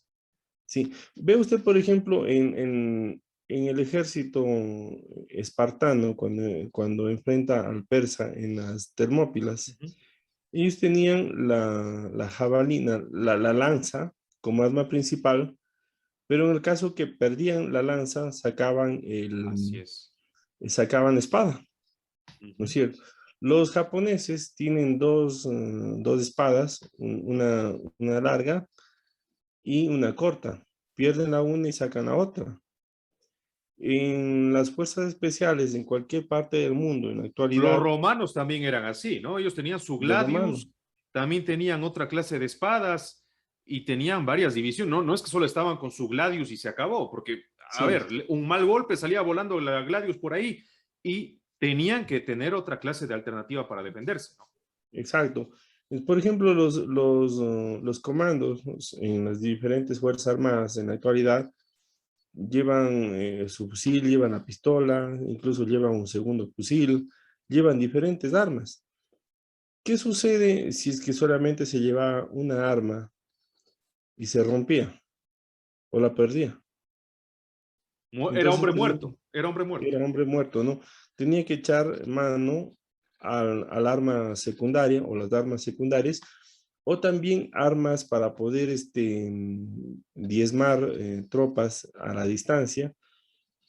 Sí, ve usted, por ejemplo, en el ejército espartano, cuando enfrenta al persa en las Uh Termópilas, -huh. ellos tenían la jabalina, la lanza como arma principal, pero en el caso que perdían la lanza, Así es. sacaban espada, Uh ¿no es -huh. cierto? Los japoneses tienen dos espadas, una larga y una corta. Pierden la una y sacan la otra. En las fuerzas especiales, en cualquier parte del mundo, en la Los actualidad, romanos también eran así, ¿no? Ellos tenían su los romanos, gladius, también tenían otra clase de espadas y tenían varias divisiones. No es que solo estaban con su gladius y se acabó, porque, a sí, ver, un mal golpe salía volando la gladius por ahí y tenían que tener otra clase de alternativa para defenderse, ¿no? exacto. Por ejemplo, los comandos en las diferentes fuerzas armadas en la actualidad llevan su fusil, llevan la pistola, incluso llevan un segundo fusil, llevan diferentes armas. ¿Qué sucede si es que solamente se lleva una arma y se rompía o la perdía? Era Entonces hombre tenía, muerto, era hombre muerto. era hombre muerto, ¿no? Tenía que echar mano al arma secundaria o las armas secundarias o también armas para poder diezmar tropas a la distancia,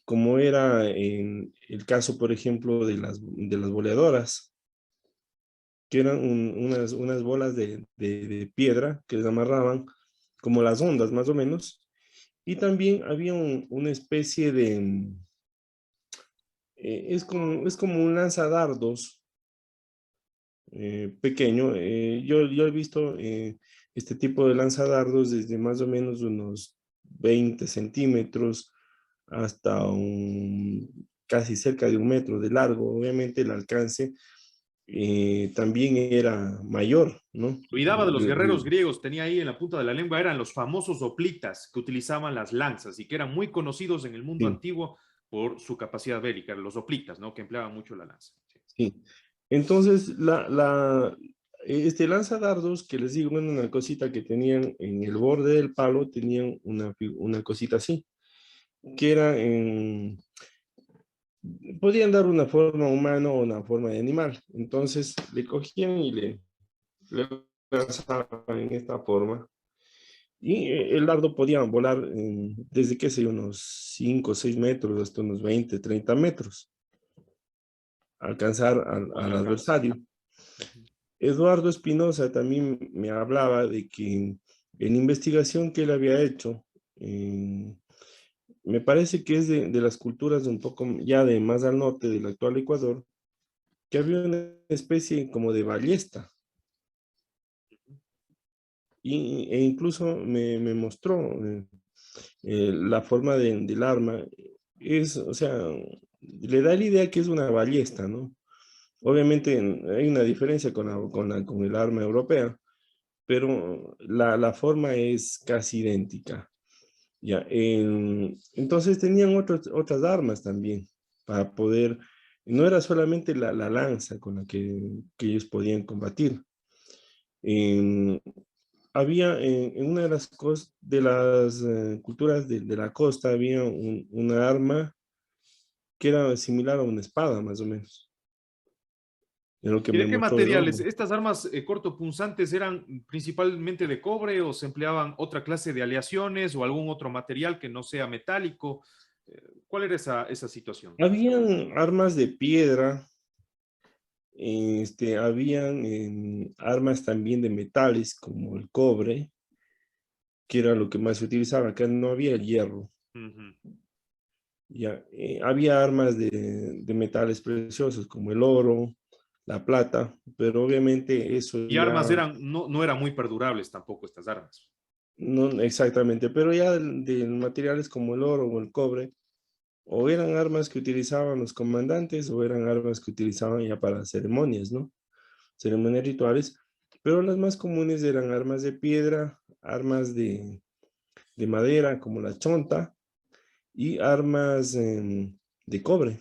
como era en el caso, por ejemplo, de las boleadoras, que eran unas bolas de piedra que les amarraban como las ondas, más o menos. Y también había una especie de, es como un lanzadardos pequeño. Yo he visto este tipo de lanzadardos desde más o menos unos 20 centímetros hasta casi cerca de 1 metro de largo. Obviamente el alcance también era mayor, ¿no? Cuidaba de los guerreros griegos, tenía ahí en la punta de la lengua, eran los famosos hoplitas que utilizaban las lanzas y que eran muy conocidos en el mundo Sí, antiguo por su capacidad bélica, los hoplitas, ¿no? Que empleaban mucho la lanza. Sí. sí. Entonces, este lanzadardos, que les digo, bueno, una cosita que tenían en el borde del palo, tenían una cosita así, que era podían dar una forma humana o una forma de animal. Entonces, le cogían y le lanzaban en esta forma. Y el dardo podía volar desde, qué sé yo, unos 5 o 6 metros hasta unos 20, 30 metros, alcanzar Buen al alcance. adversario. Eduardo Espinosa también me hablaba de que en investigación que él había hecho, me parece que es de las culturas un poco ya de más al norte del actual Ecuador, que había una especie como de ballesta. E incluso me mostró la forma del arma. O sea, le da la idea que es una ballesta, ¿no? Obviamente hay una diferencia con el arma europea, pero la forma es casi idéntica. Ya, entonces tenían otras armas también para poder, no era solamente la lanza con la que ellos podían combatir. Em, Había en una de las culturas de la costa, había una arma que era similar a una espada, más o menos, en lo que ¿Y me de qué mostró materiales? Eduardo. ¿Estas armas cortopunzantes eran principalmente de cobre o se empleaban otra clase de aleaciones o algún otro material que no sea metálico? ¿Cuál era esa situación? Habían armas de piedra, habían armas también de metales, como el cobre, que era lo que más se utilizaba. Acá no había hierro. Uh -huh. Ya, había armas de metales preciosos, como el oro, la plata, pero obviamente eso Y armas ya no eran muy perdurables tampoco estas armas. no exactamente, pero ya de materiales como el oro o el cobre, o eran armas que utilizaban los comandantes o eran armas que utilizaban ya para ceremonias, ¿no? Ceremonias rituales, pero las más comunes eran armas de piedra, armas de madera como la chonta y armas de cobre.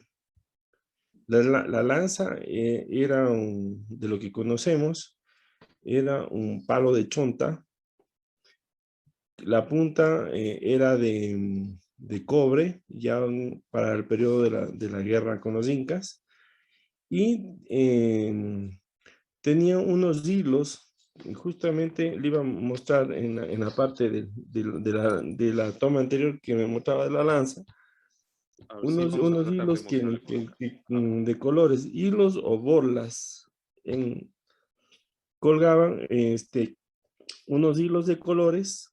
La lanza era de lo que conocemos, era un palo de chonta. La punta era de cobre, ya para el periodo de la guerra con los incas, y tenía unos hilos, y justamente le iba a mostrar en la parte de la toma anterior que me mostraba de la lanza, A ver, sí, vamos a unos tratar de hilos mostrar con de colores, hilos o borlas, colgaban unos hilos de colores.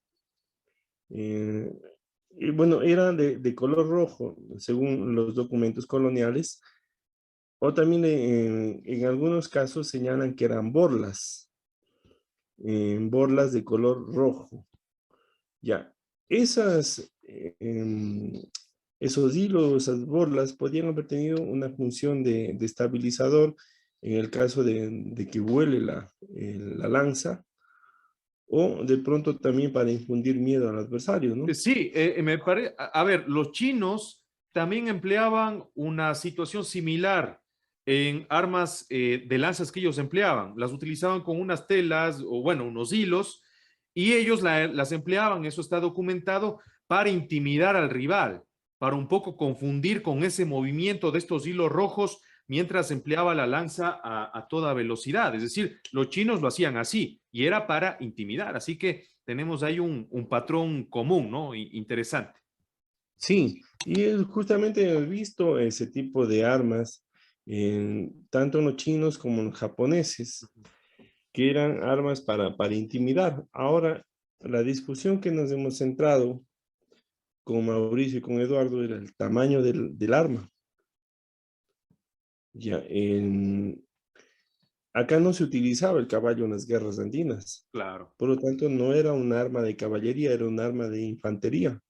eh, y bueno, era de color rojo, según los documentos coloniales, o también en algunos casos señalan que eran borlas, borlas de color rojo. Ya, esos hilos, esas borlas, podían haber tenido una función de estabilizador en el caso de que vuele la lanza, o de pronto también para infundir miedo al adversario, ¿no? Sí, me parece, a ver, los chinos también empleaban una situación similar en armas de lanzas que ellos empleaban. Las utilizaban con unas telas o, bueno, unos hilos y ellos las empleaban, eso está documentado, para intimidar al rival, para un poco confundir con ese movimiento de estos hilos rojos mientras empleaba la lanza a toda velocidad. Es decir, los chinos lo hacían así y era para intimidar. Así que tenemos ahí un patrón común, ¿no? Interesante. Sí, y justamente he visto ese tipo de armas, tanto en los chinos como en los japoneses, que eran armas para intimidar. Ahora, la discusión que nos hemos centrado con Mauricio y con Eduardo era el tamaño del arma. Ya, acá no se utilizaba el caballo en las guerras andinas. Claro. Por lo tanto, no era un arma de caballería, era un arma de infantería.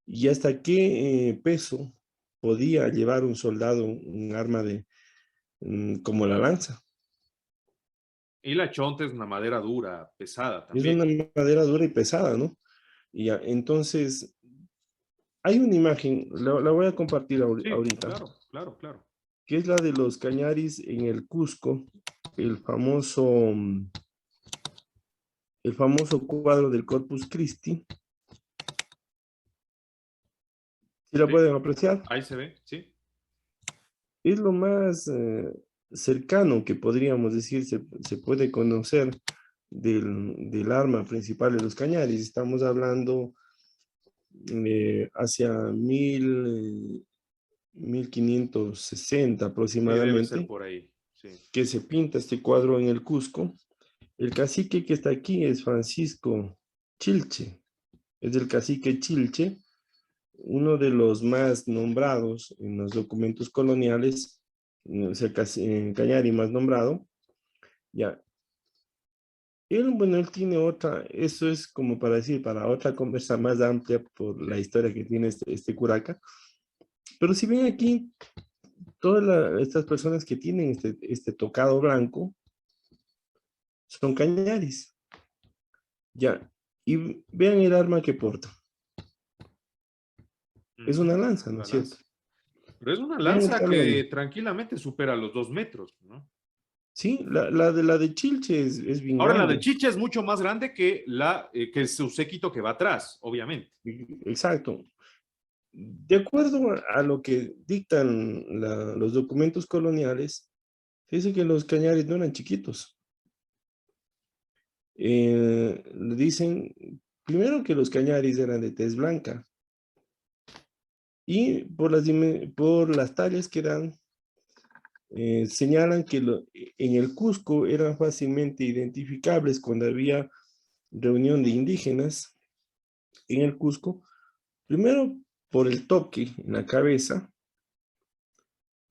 ¿Y hasta qué peso podía llevar un soldado un arma como la lanza? Y la chonta es una madera dura, pesada Es también. una madera dura y pesada, ¿no? Y entonces, hay una imagen, la voy a compartir Sí, ahorita, claro, claro, claro. que es la de los cañaris en el Cusco, el famoso, el famoso cuadro del Corpus Christi. ¿Sí la Sí, pueden apreciar? ahí se ve, sí. Es lo más cercano que podríamos decir, se puede conocer del arma principal de los cañaris. Estamos hablando hacia 1560 Sí, debe ser aproximadamente, por ahí. Sí. que se pinta este cuadro en el Cusco. El cacique que está aquí es Francisco Chilche, es el cacique Chilche, uno de los más nombrados en los documentos coloniales, o sea, Cañari más nombrado, ya. Él, bueno, él tiene otra, eso es como para decir, para otra conversa más amplia por la historia que tiene este curaca. Pero si ven aquí, todas estas personas que tienen este tocado blanco son cañaris, ya. Y vean el arma que porta. Es una lanza, ¿no Una es cierto? lanza. Pero es una Vean el lanza tamaño. que tranquilamente supera los 2 metros, ¿no? Sí, la de Chilche es bien Ahora, la de grande. Chicha es mucho más grande que su séquito que va atrás, obviamente. Exacto. De acuerdo a lo que dictan los documentos coloniales, dice que los cañaris no eran chiquitos. Dicen primero que los cañaris eran de tez blanca y por las tallas que dan, señalan que en el Cusco eran fácilmente identificables cuando había reunión de indígenas en el Cusco. Primero, por el toque en la cabeza.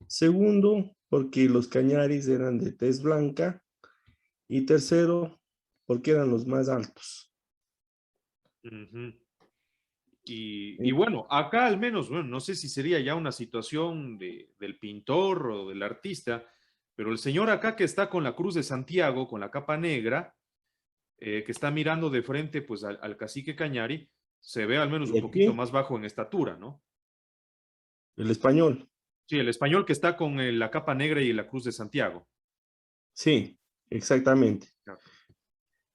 Segundo, porque los cañaris eran de tez blanca. Y tercero, porque eran los más altos. Ujú. Y bueno, acá al menos, bueno, no sé si sería ya una situación del pintor o del artista, pero el señor acá que está con la Cruz de Santiago, con la capa negra, que está mirando de frente pues al cacique Cañari, se ve al menos Y un poquito aquí, más bajo en estatura, ¿no? el español. Sí, el español que está con la capa negra y la Cruz de Santiago. Sí, exactamente. Claro.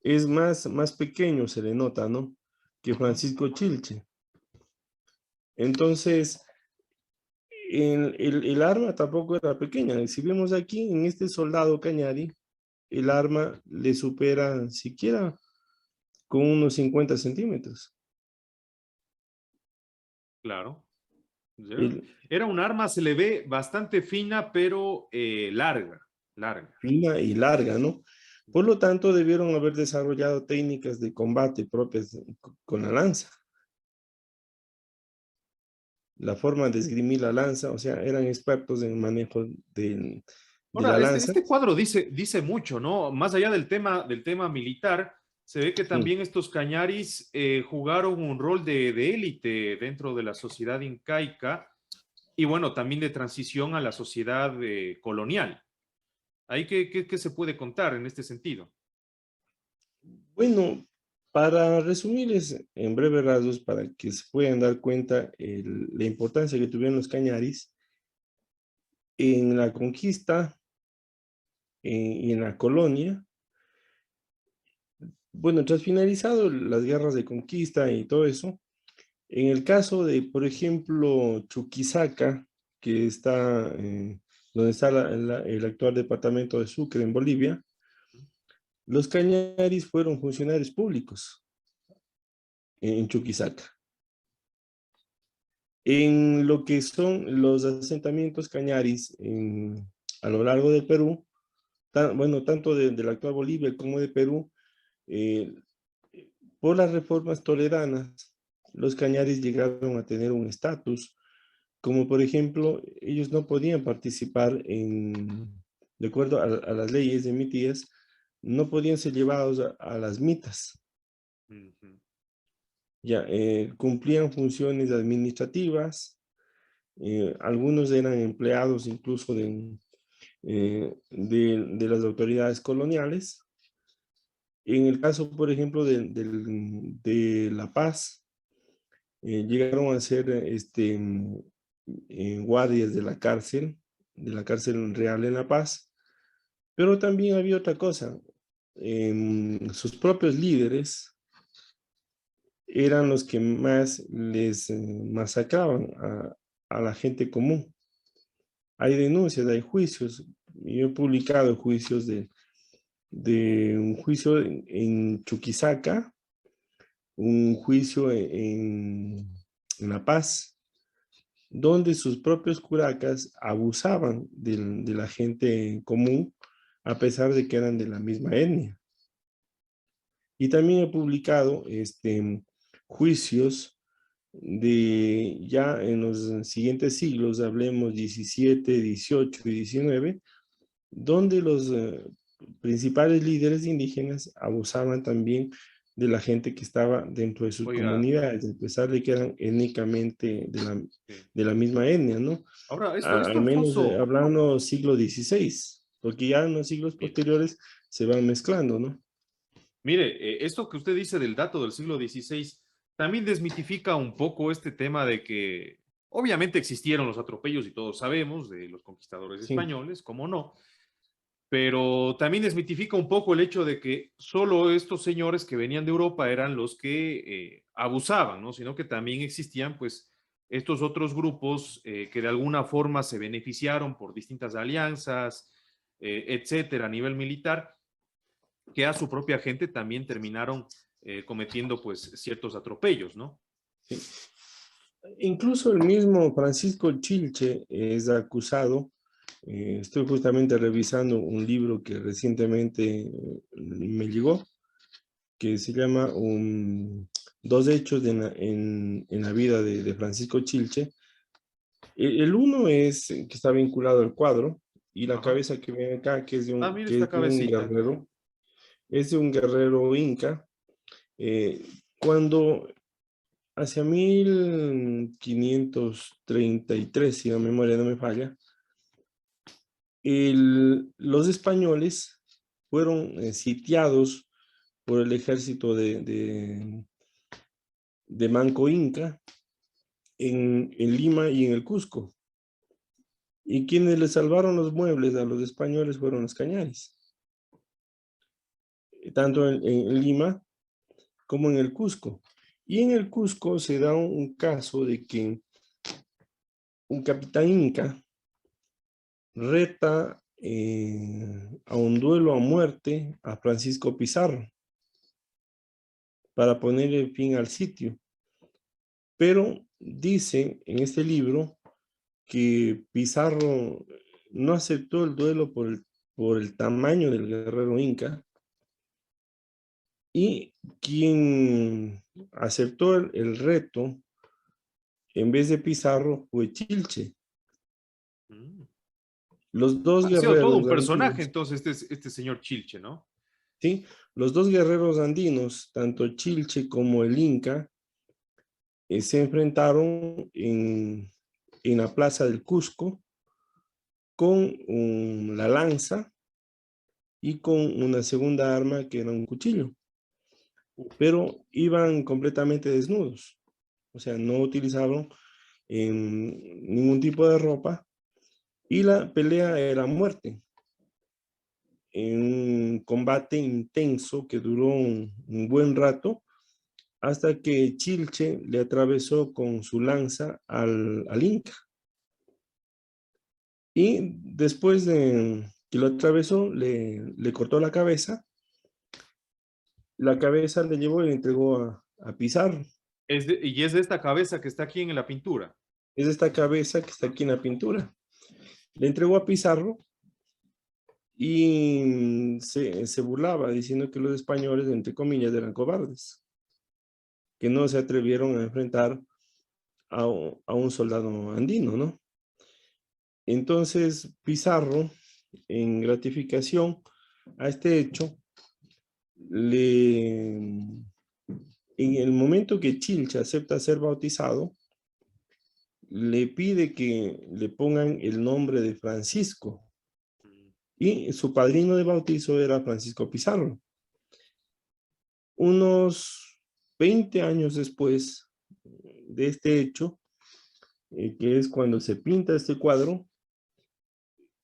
Es más pequeño, se le nota, ¿no? Que Ujú. Francisco Chilche. Entonces, el arma tampoco era pequeña. Si vemos aquí, en este soldado Cañari, el arma le supera siquiera con unos 50 centímetros. Claro. Era El, era un arma, se le ve bastante fina, pero larga, larga. fina y larga, ¿no? Por lo tanto, debieron haber desarrollado técnicas de combate propias con la lanza. La forma de esgrimir la lanza, o sea, eran expertos en el manejo de la Ahora, este, lanza. este cuadro dice mucho, ¿no? Más allá del tema militar, se ve que Sí. también estos cañaris jugaron un rol de élite dentro de la sociedad incaica y bueno, también de transición a la sociedad colonial. ¿Ahí qué se puede contar en este sentido? Bueno, para resumirles en breves rasgos, para que se puedan dar cuenta la importancia que tuvieron los cañaris en la conquista y en la colonia. Bueno, tras finalizado las guerras de conquista y todo eso, en el caso de, por ejemplo, Chuquisaca, que está, donde está el actual departamento de Sucre en Bolivia, los cañaris fueron funcionarios públicos en Chuquisaca. En lo que son los asentamientos cañaris a lo largo del Perú, bueno, tanto de la actual Bolivia como de Perú, eh, por las reformas toledanas, los cañaris llegaron a tener un estatus, como por ejemplo, ellos no podían participar de acuerdo a las leyes emitidas, no podían ser llevados a las mitas. Ya, cumplían funciones administrativas, algunos eran empleados incluso de las autoridades coloniales. En el caso, por ejemplo, de La Paz, llegaron a ser guardias de la cárcel real en La Paz, pero también había otra cosa. Sus propios líderes eran los que más les masacraban a la gente común. Hay denuncias, hay juicios. Yo he publicado juicios de un juicio en Chuquisaca, un juicio en La Paz, donde sus propios curacas abusaban de la gente común, a pesar de que eran de la misma etnia. Y también he publicado juicios ya en los siguientes siglos, hablemos 17, 18 y 19, donde los principales líderes indígenas abusaban también de la gente que estaba dentro de sus comunidades, a pesar de que eran étnicamente de la misma etnia, ¿no? Ahora, Al menos Alfonso, hablando siglo XVI, porque ya en los siglos posteriores se van mezclando, ¿no? mire, esto que usted dice del dato del siglo XVI también desmitifica un poco este tema de que obviamente existieron los atropellos y todos sabemos de los conquistadores Sí. españoles, cómo no, pero también desmitifica un poco el hecho de que solo estos señores que venían de Europa eran los que abusaban, ¿no? Sino que también existían, pues, estos otros grupos que de alguna forma se beneficiaron por distintas alianzas, etcétera, a nivel militar, que a su propia gente también terminaron cometiendo, pues, ciertos atropellos, ¿no? Sí. Incluso el mismo Francisco Chilche es acusado. Estoy justamente revisando un libro que recientemente me llegó, que se llama Dos hechos en la vida de Francisco Chilche. El uno es que está vinculado al cuadro, y la Ajá. cabeza que viene acá, que es de Ah, un, mira que esta es de un cabecita. guerrero, es de un guerrero inca. Cuando hacia 1533, si la memoria no me falla, los españoles fueron sitiados por el ejército de Manco Inca en Lima y en el Cusco. Y quienes le salvaron los muebles a los españoles fueron los cañaris, tanto en Lima como en el Cusco. Y en el Cusco se da un caso de que un capitán inca reta a un duelo a muerte a Francisco Pizarro para poner fin al sitio. Pero dice en este libro que Pizarro no aceptó el duelo por el tamaño del guerrero inca, y quien aceptó el reto en vez de Pizarro fue Chilche. Mm. Los dos Ha sido todo un guerreros personaje, andinos, entonces, este señor Chilche, ¿no? ¿sí? Los dos guerreros andinos, tanto Chilche como el Inca, se enfrentaron en la plaza del Cusco con la lanza y con una segunda arma que era un cuchillo, pero iban completamente desnudos, o sea, no utilizaron ningún tipo de ropa, y la pelea era a muerte, en un combate intenso que duró un buen rato, hasta que Chilche le atravesó con su lanza al Inca. Y después de que lo atravesó, le cortó la cabeza. La cabeza le llevó y le entregó a Pizarro. Y es de esta cabeza que está aquí en la pintura. Es esta cabeza que está aquí en la pintura. Le entregó a Pizarro y se burlaba diciendo que los españoles, entre comillas, eran cobardes, que no se atrevieron a enfrentar a un soldado andino, ¿no? Entonces Pizarro, en gratificación a este hecho, en el momento que Chilche acepta ser bautizado, le pide que le pongan el nombre de Francisco, y su padrino de bautizo era Francisco Pizarro. Unos 20 años después de este hecho, que es cuando se pinta este cuadro,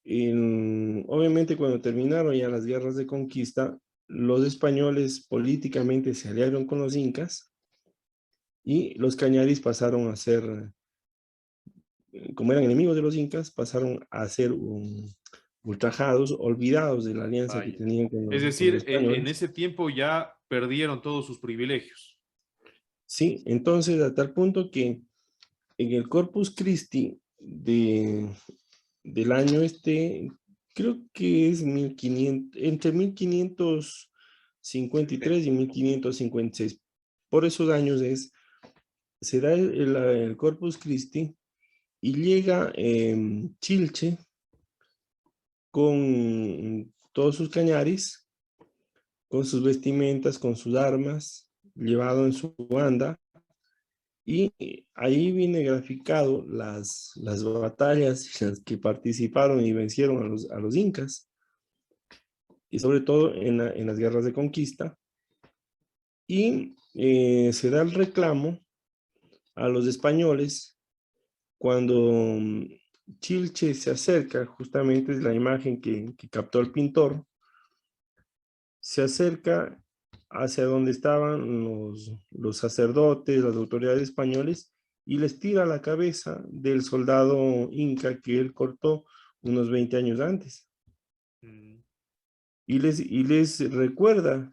obviamente cuando terminaron ya las guerras de conquista, los españoles políticamente se aliaron con los incas y los cañaris pasaron a ser, como eran enemigos de los incas, pasaron a ser ultrajados, olvidados de la alianza que Vaya. tenían Es con los decir, en españoles. ese tiempo ya perdieron todos sus privilegios. Sí, entonces a tal punto que en el Corpus Christi del año creo que es 1500, entre 1553 y 1556. Por esos años se da el Corpus Christi y llega Chilche con todos sus cañaris, con sus vestimentas, con sus armas, llevado en su banda. Y ahí viene graficado las batallas en las que participaron y vencieron a los incas, y sobre todo en las guerras de conquista. Y se da el reclamo a los españoles cuando Chilche se acerca, justamente es la imagen que captó el pintor, se acerca hacia donde estaban los sacerdotes, las autoridades españoles, y les tira la cabeza del soldado inca que él cortó unos 20 años antes. Y les recuerda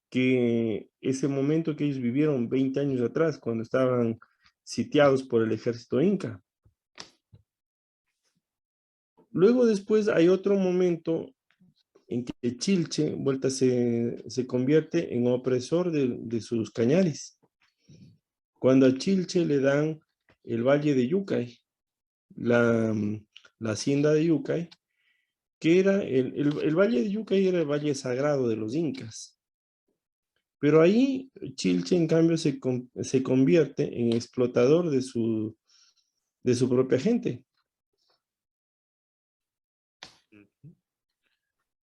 que ese momento que ellos vivieron 20 años atrás, cuando estaban sitiados por el ejército inca. Luego después hay otro momento en que Chilche se convierte en opresor de sus cañaris. Cuando a Chilche le dan el valle de Yucay, la hacienda de Yucay, que era el valle de Yucay era el valle sagrado de los incas. Pero ahí Chilche, en cambio, se convierte en explotador de su propia gente.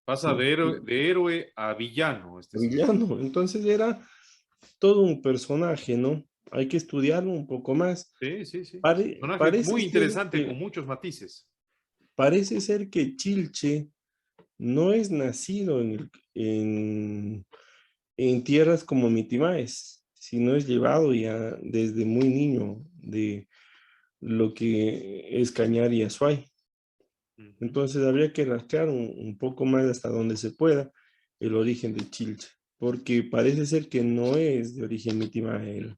Pasa Sí. de héroe a villano. Villano. Entonces era todo un personaje, ¿no? Hay que estudiarlo un poco más. Sí, sí, sí. Personaje Parece muy ser interesante, con muchos matices. parece ser que Chilche no es nacido en tierras como Mitimaes, sino es llevado ya desde muy niño de lo que es Cañar y Azuay. Entonces habría que rastrear un poco más hasta donde se pueda el origen de Chilche, porque parece ser que no es de origen Mitimae.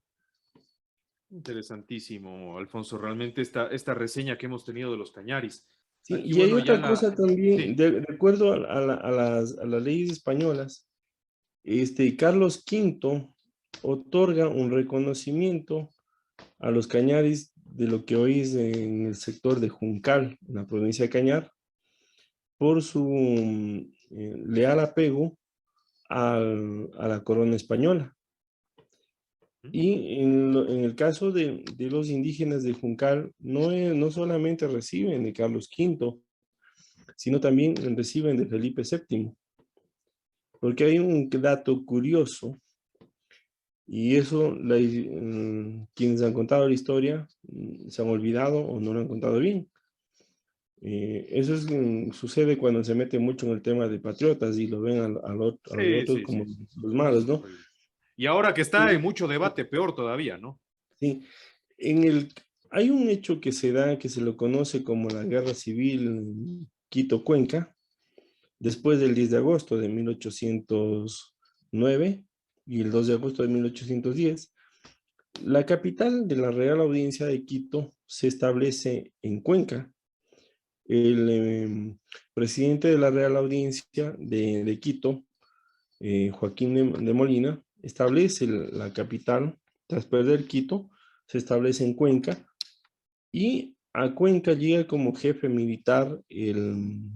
Interesantísimo, Alfonso. Realmente esta reseña que hemos tenido de los cañaris. Sí, Aquí, y hay bueno, ya otra cosa también, Sí. de acuerdo a las leyes españolas, Carlos V otorga un reconocimiento a los cañaris de lo que hoy es en el sector de Juncal, en la provincia de Cañar, por su leal apego a la corona española. Y en el caso de los indígenas de Juncal, no solamente reciben de Carlos V, sino también reciben de Felipe VII. Porque hay un dato curioso, y eso quienes han contado la historia se han olvidado o no lo han contado bien. Eso sucede cuando se mete mucho en el tema de patriotas y lo ven a los Sí, otros sí, como sí, sí. los No, eso malos, es ¿no? horrible. Y ahora que está Sí, en mucho debate, peor todavía, ¿no? sí. En el, Hay un hecho que se da, que se lo conoce como la Guerra Civil Quito-Cuenca, después del 10 de agosto de 1809 y el 2 de agosto de 1810. La capital de la Real Audiencia de Quito se establece en Cuenca. El presidente de la Real Audiencia de Quito, Joaquín de Molina, establece la capital, tras perder Quito, se establece en Cuenca, y a Cuenca llega como jefe militar el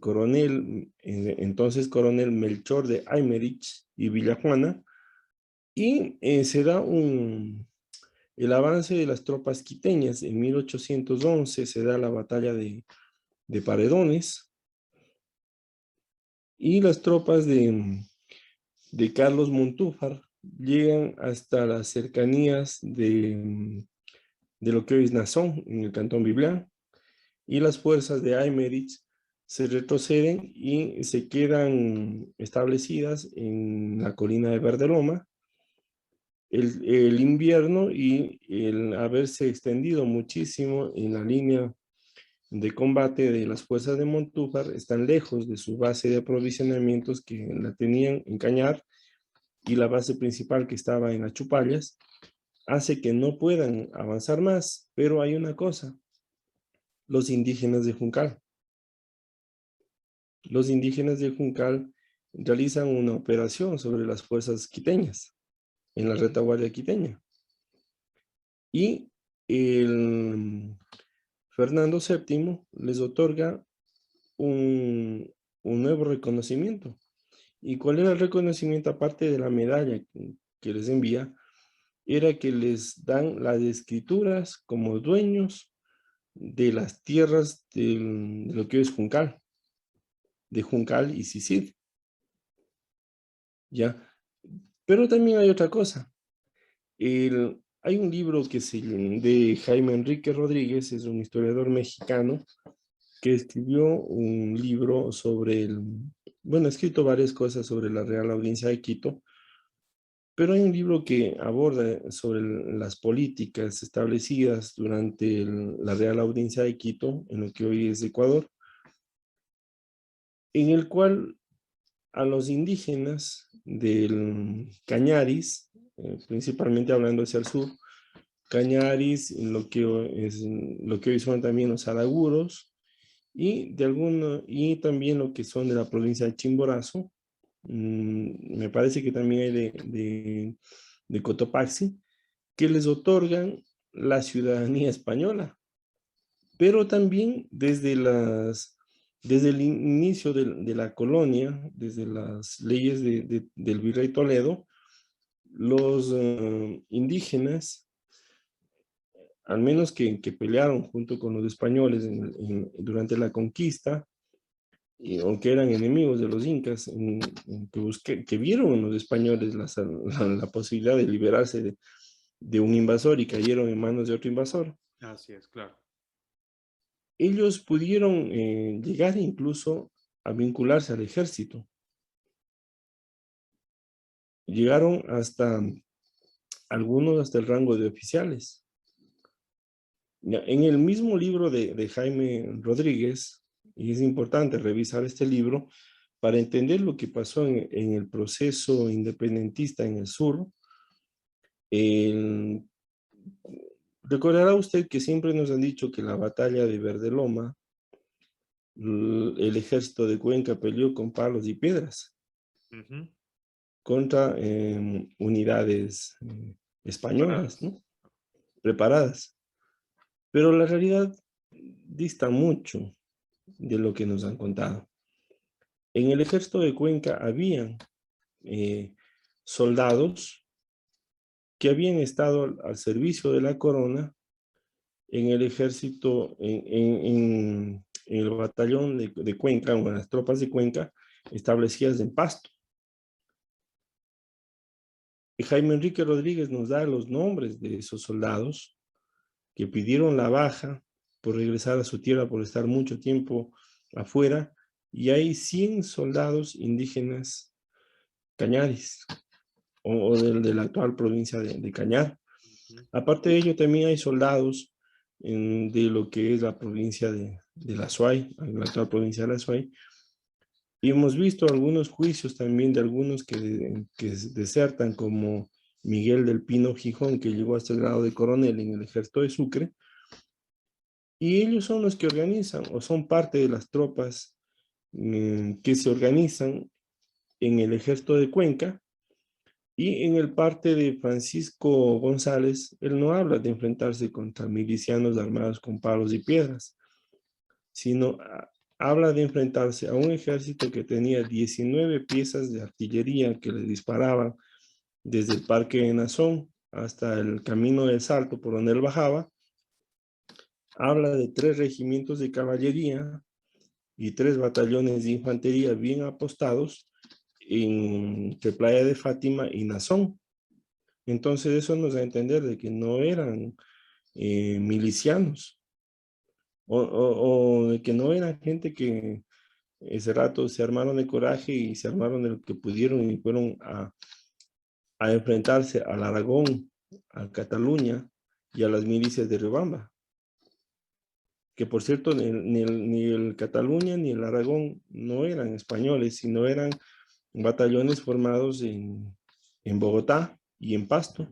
coronel, entonces coronel Melchor de Aymerich y Villajuana, y se da el avance de las tropas quiteñas. En 1811 se da la batalla de Paredones, y las tropas de Carlos Montúfar llegan hasta las cercanías de lo que hoy es Nazón, en el cantón Biblián, y las fuerzas de Aymerich se retroceden y se quedan establecidas en la colina de Verdeloma. El invierno y el haberse extendido muchísimo en la línea de combate de las fuerzas de Montúfar están lejos de su base de aprovisionamientos, que la tenían en Cañar, y la base principal, que estaba en Achupallas, hace que no puedan avanzar más. Pero hay una cosa: los indígenas de Juncal. Los indígenas de Juncal realizan una operación sobre las fuerzas quiteñas, en la retaguardia quiteña. Y el Fernando VII les otorga un nuevo reconocimiento. ¿Y cuál era el reconocimiento, aparte de la medalla que les envía? Era que les dan las escrituras como dueños de las tierras de lo que hoy es Juncal, de Juncal y Sicid. ¿Ya? Pero también hay otra cosa. Hay un libro de Jaime Enrique Rodríguez, es un historiador mexicano, que escribió un libro sobre bueno, ha escrito varias cosas sobre la Real Audiencia de Quito, pero hay un libro que aborda sobre las políticas establecidas durante la Real Audiencia de Quito, en lo que hoy es Ecuador, en el cual a los indígenas del Cañaris, principalmente hablando hacia el sur, Cañaris, lo que hoy son también los Araguros, y también lo que son de la provincia de Chimborazo. Me parece que también hay de Cotopaxi, que les otorgan la ciudadanía española. Pero también desde el inicio de la colonia, desde las leyes del virrey Toledo, los indígenas, al menos que pelearon junto con los españoles durante la conquista, aunque eran enemigos de los incas, que vieron en los españoles la posibilidad de liberarse de un invasor, y cayeron en manos de otro invasor. Así es, claro. Ellos pudieron llegar incluso a vincularse al ejército. Llegaron algunos hasta el rango de oficiales. En el mismo libro de Jaime Rodríguez, y es importante revisar este libro para entender lo que pasó en el proceso independentista en el sur. Recordará usted que siempre nos han dicho que la batalla de Verdeloma, el ejército de Cuenca peleó con palos y piedras contra unidades españolas, ¿no? Preparadas. Pero la realidad dista mucho de lo que nos han contado. En el ejército de Cuenca habían soldados que habían estado al servicio de la corona en el ejército, en el batallón de Cuenca, o en las tropas de Cuenca, establecidas en Pasto. Y Jaime Enrique Rodríguez nos da los nombres de esos soldados que pidieron la baja por regresar a su tierra, por estar mucho tiempo afuera, y hay 100 soldados indígenas cañaris, o de la actual provincia de Cañar. Aparte de ello, también hay soldados de lo que es la provincia de la Azuay, la actual provincia de la Azuay. Y hemos visto algunos juicios también de algunos que desertan, como Miguel del Pino Gijón, que llegó hasta el grado de coronel en el ejército de Sucre, y ellos son los que organizan o son parte de las tropas que se organizan en el ejército de Cuenca. Y en el parte de Francisco González, él no habla de enfrentarse contra milicianos armados con palos y piedras, sino habla de enfrentarse a un ejército que tenía 19 piezas de artillería que le disparaban desde el Parque de Nazón hasta el Camino del Salto, por donde él bajaba. Habla de 3 regimientos de caballería y 3 batallones de infantería bien apostados entre Playa de Fátima y Nazón. Entonces eso nos da a entender de que no eran milicianos o de que no eran gente que ese rato se armaron de coraje y se armaron de lo que pudieron y fueron a enfrentarse al Aragón, a Cataluña y a las milicias de Riobamba. Que por cierto, ni el Cataluña ni el Aragón no eran españoles, sino eran batallones formados en Bogotá y en Pasto,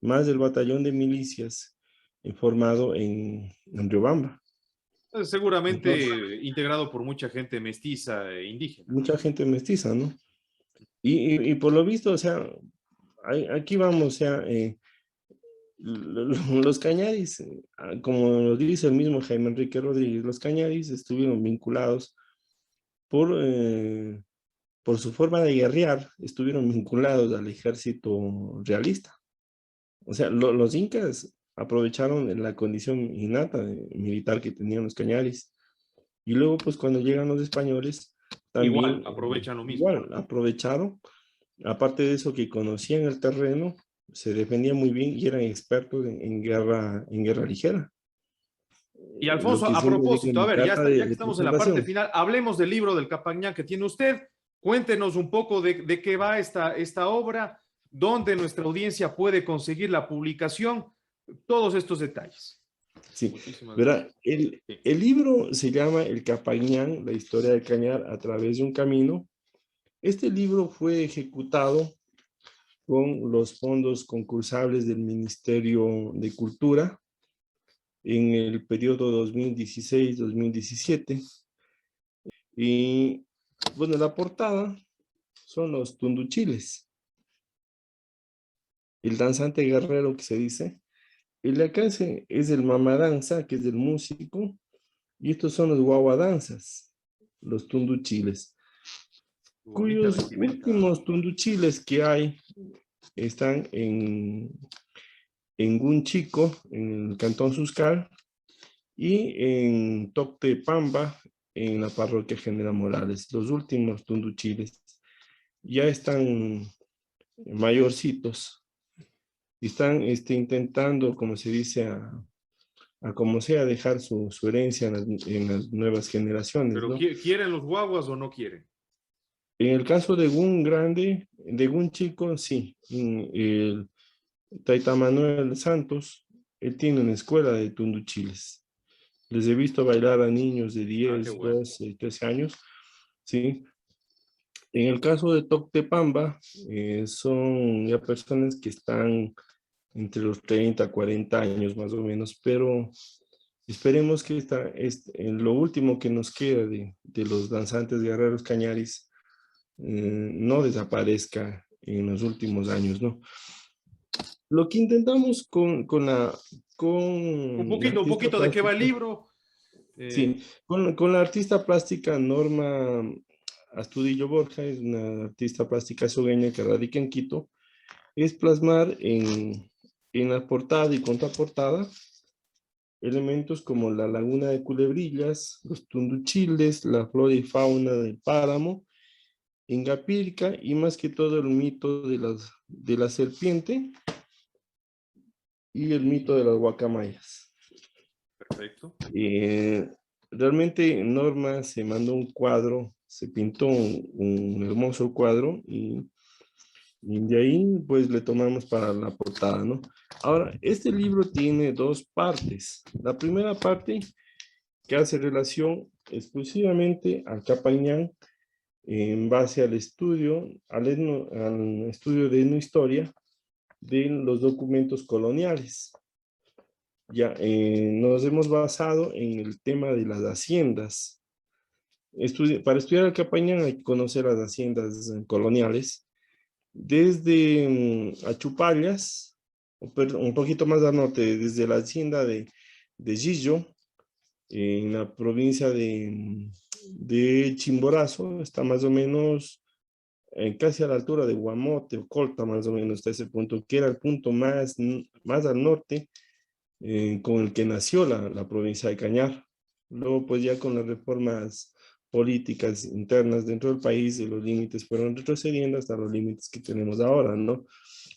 más del batallón de milicias formado en Riobamba. Seguramente Entonces, integrado por mucha gente mestiza e indígena. mucha gente mestiza, ¿no? Y por lo visto, o sea, aquí vamos, o sea, los Cañaris, como lo dice el mismo Jaime Enrique Rodríguez, los Cañaris estuvieron vinculados por su forma de guerrear, estuvieron vinculados al ejército realista. O sea, los incas aprovecharon la condición innata militar que tenían los Cañaris. Y luego, pues cuando llegan los españoles, Igual, también aprovechan lo mismo. igual aprovecharon. Aparte de eso, que conocían el terreno, se defendían muy bien y eran expertos en guerra ligera. Y Lo Alfonso, que a siempre digo en propósito, a mi ver, carta ya que de estamos en la parte presentación. final, hablemos del libro del Capañán que tiene usted. Cuéntenos un poco de qué va esta obra, dónde nuestra audiencia puede conseguir la publicación, todos estos detalles. Sí, Muchísimas verá, gracias. Sí. el libro se llama El Capañán, la historia del Cañar a través de un camino. Este libro fue ejecutado con los fondos concursables del Ministerio de Cultura en el periodo 2016-2017. Y bueno, la portada son los tunduchiles, el danzante guerrero que se dice. El de acá es el mamadanza, que es el músico, y estos son los guaguadanzas, los tunduchiles, Bonita cuyos vestimenta. últimos tunduchiles que hay están en Gunchico, en el Cantón Suscal, y en Toctepamba, en la parroquia General Morales. Los últimos tunduchiles ya están mayorcitos y están intentando, como se dice, a como sea, dejar su herencia en las nuevas generaciones, Pero ¿no? ¿quieren los guaguas o no quieren? En el caso de Gun Grande, de Gun Chico, sí. El Taita Manuel Santos, él tiene una escuela de tunduchiles. Les he visto bailar a niños de Ah, qué 10, bueno. 12, 13 años, ¿sí? En el caso de Toctepamba, son ya personas que están entre los 30, 40 años más o menos, pero esperemos que en lo último que nos queda de los danzantes guerreros cañaris no desaparezca en los últimos años, ¿no? Lo que intentamos con la Un artista poquito de qué va el plástica, libro. sí, con la artista plástica Norma Astudillo Borja, es una artista plástica sueña que radica en Quito, es plasmar en la portada y contraportada elementos como la laguna de Culebrillas, los tunduchiles, la flora y fauna del páramo, Ingapirca y más que todo el mito de la serpiente y el mito de las guacamayas. Perfecto. Realmente Norma se mandó un cuadro, se pintó un hermoso cuadro y Y de ahí, pues, le tomamos para la portada, ¿no? Ahora, este libro tiene dos partes. La primera parte que hace relación exclusivamente al Capañán en base al estudio, al estudio de etnohistoria de los documentos coloniales. Ya nos hemos basado en el tema de las haciendas. Para estudiar el Capañán hay que conocer las haciendas coloniales, desde Achupallas, un poquito más al norte, desde la hacienda de Gillo, en la provincia de Chimborazo, está más o menos casi a la altura de Guamote o Colta, más o menos, hasta ese punto, que era el punto más al norte con el que nació la provincia de Cañar. Luego, pues ya con las reformas políticas internas dentro del país, los límites fueron retrocediendo hasta los límites que tenemos ahora, ¿no?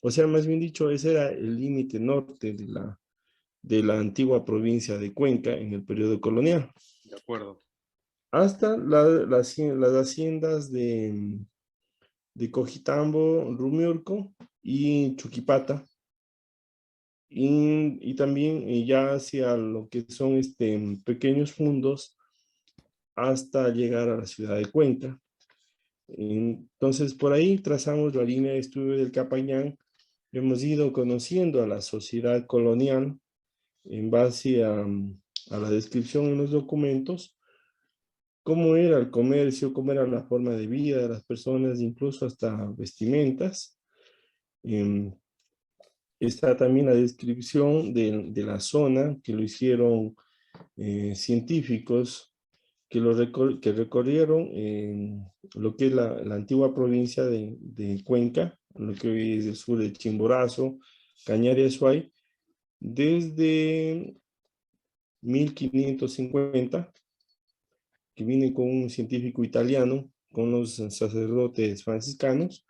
O sea, más bien dicho, ese era el límite norte de la antigua provincia de Cuenca en el periodo colonial. De acuerdo. Hasta las haciendas de Cojitambo, Rumiurco y Chuquipata, y también ya hacia lo que son pequeños fundos hasta llegar a la ciudad de Cuenca. Entonces, por ahí trazamos la línea de estudio del Capañán. Hemos ido conociendo a la sociedad colonial en base a la descripción en los documentos, cómo era el comercio, cómo era la forma de vida de las personas, incluso hasta vestimentas. Está también la descripción de la zona, que lo hicieron científicos que recorrieron lo que es la antigua provincia de Cuenca, lo que hoy es el sur de Chimborazo, Cañar y Azuay, desde 1550, que viene con un científico italiano, con los sacerdotes franciscanos,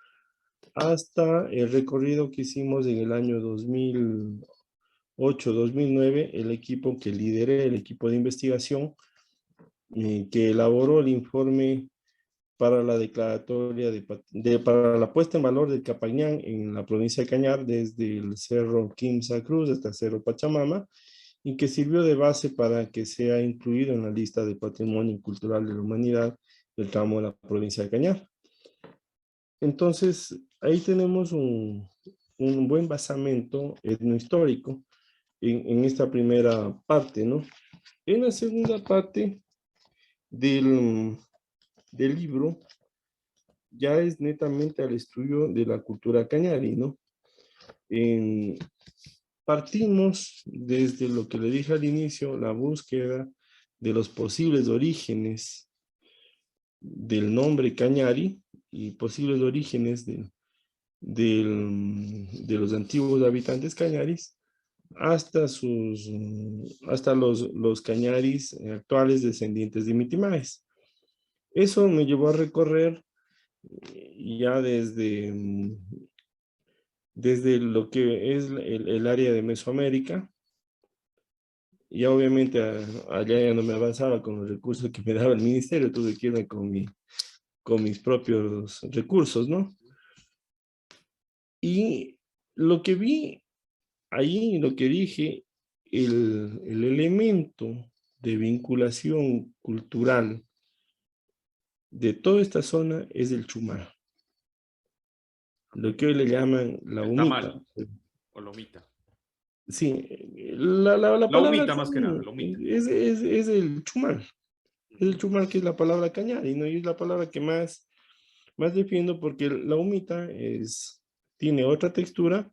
hasta el recorrido que hicimos en el año 2008-2009, el equipo que lideré, el equipo de investigación, que elaboró el informe para la declaratoria para la puesta en valor del Capañán en la provincia de Cañar, desde el Cerro Quimsa Cruz hasta el Cerro Pachamama, y que sirvió de base para que sea incluido en la lista de Patrimonio Cultural de la Humanidad del tramo de la provincia de Cañar. Entonces, ahí tenemos un buen basamento etnohistórico en esta primera parte, ¿no? En la segunda parte del libro, ya es netamente al estudio de la cultura cañari, ¿no? Partimos desde lo que le dije al inicio, la búsqueda de los posibles orígenes del nombre Cañari y posibles orígenes de los antiguos habitantes cañaris hasta los cañaris actuales descendientes de Mitimaes. Eso me llevó a recorrer ya desde lo que es el área de Mesoamérica. Y obviamente allá ya no me avanzaba con los recursos que me daba el ministerio, tuve que irme con mis propios recursos, ¿no? Y lo que vi ahí, lo que dije, el elemento de vinculación cultural de toda esta zona es el chumar, lo que hoy le llaman la El humita. tamal o lomita. Sí, la La palabra humita más que nada, la humita. es el chumar. Es el chumar, que es la palabra cañari, ¿no? Y es la palabra que más defiendo, porque la humita tiene otra textura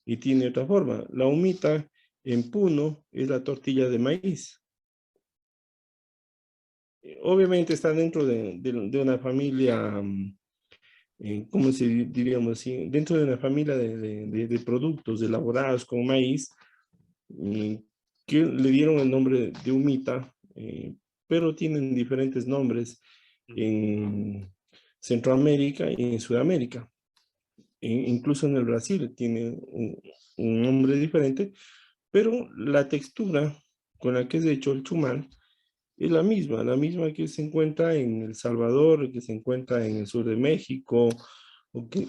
y tiene otra forma. La humita en Puno es la tortilla de maíz. Obviamente está dentro de una familia, ¿cómo se diríamos así? Dentro de una familia de productos elaborados con maíz, que le dieron el nombre de humita, pero tienen diferentes nombres en Centroamérica y en Sudamérica. Incluso en el Brasil tiene un nombre diferente, pero la textura con la que es hecho el chumal es la misma que se encuentra en El Salvador, que se encuentra en el sur de México, o que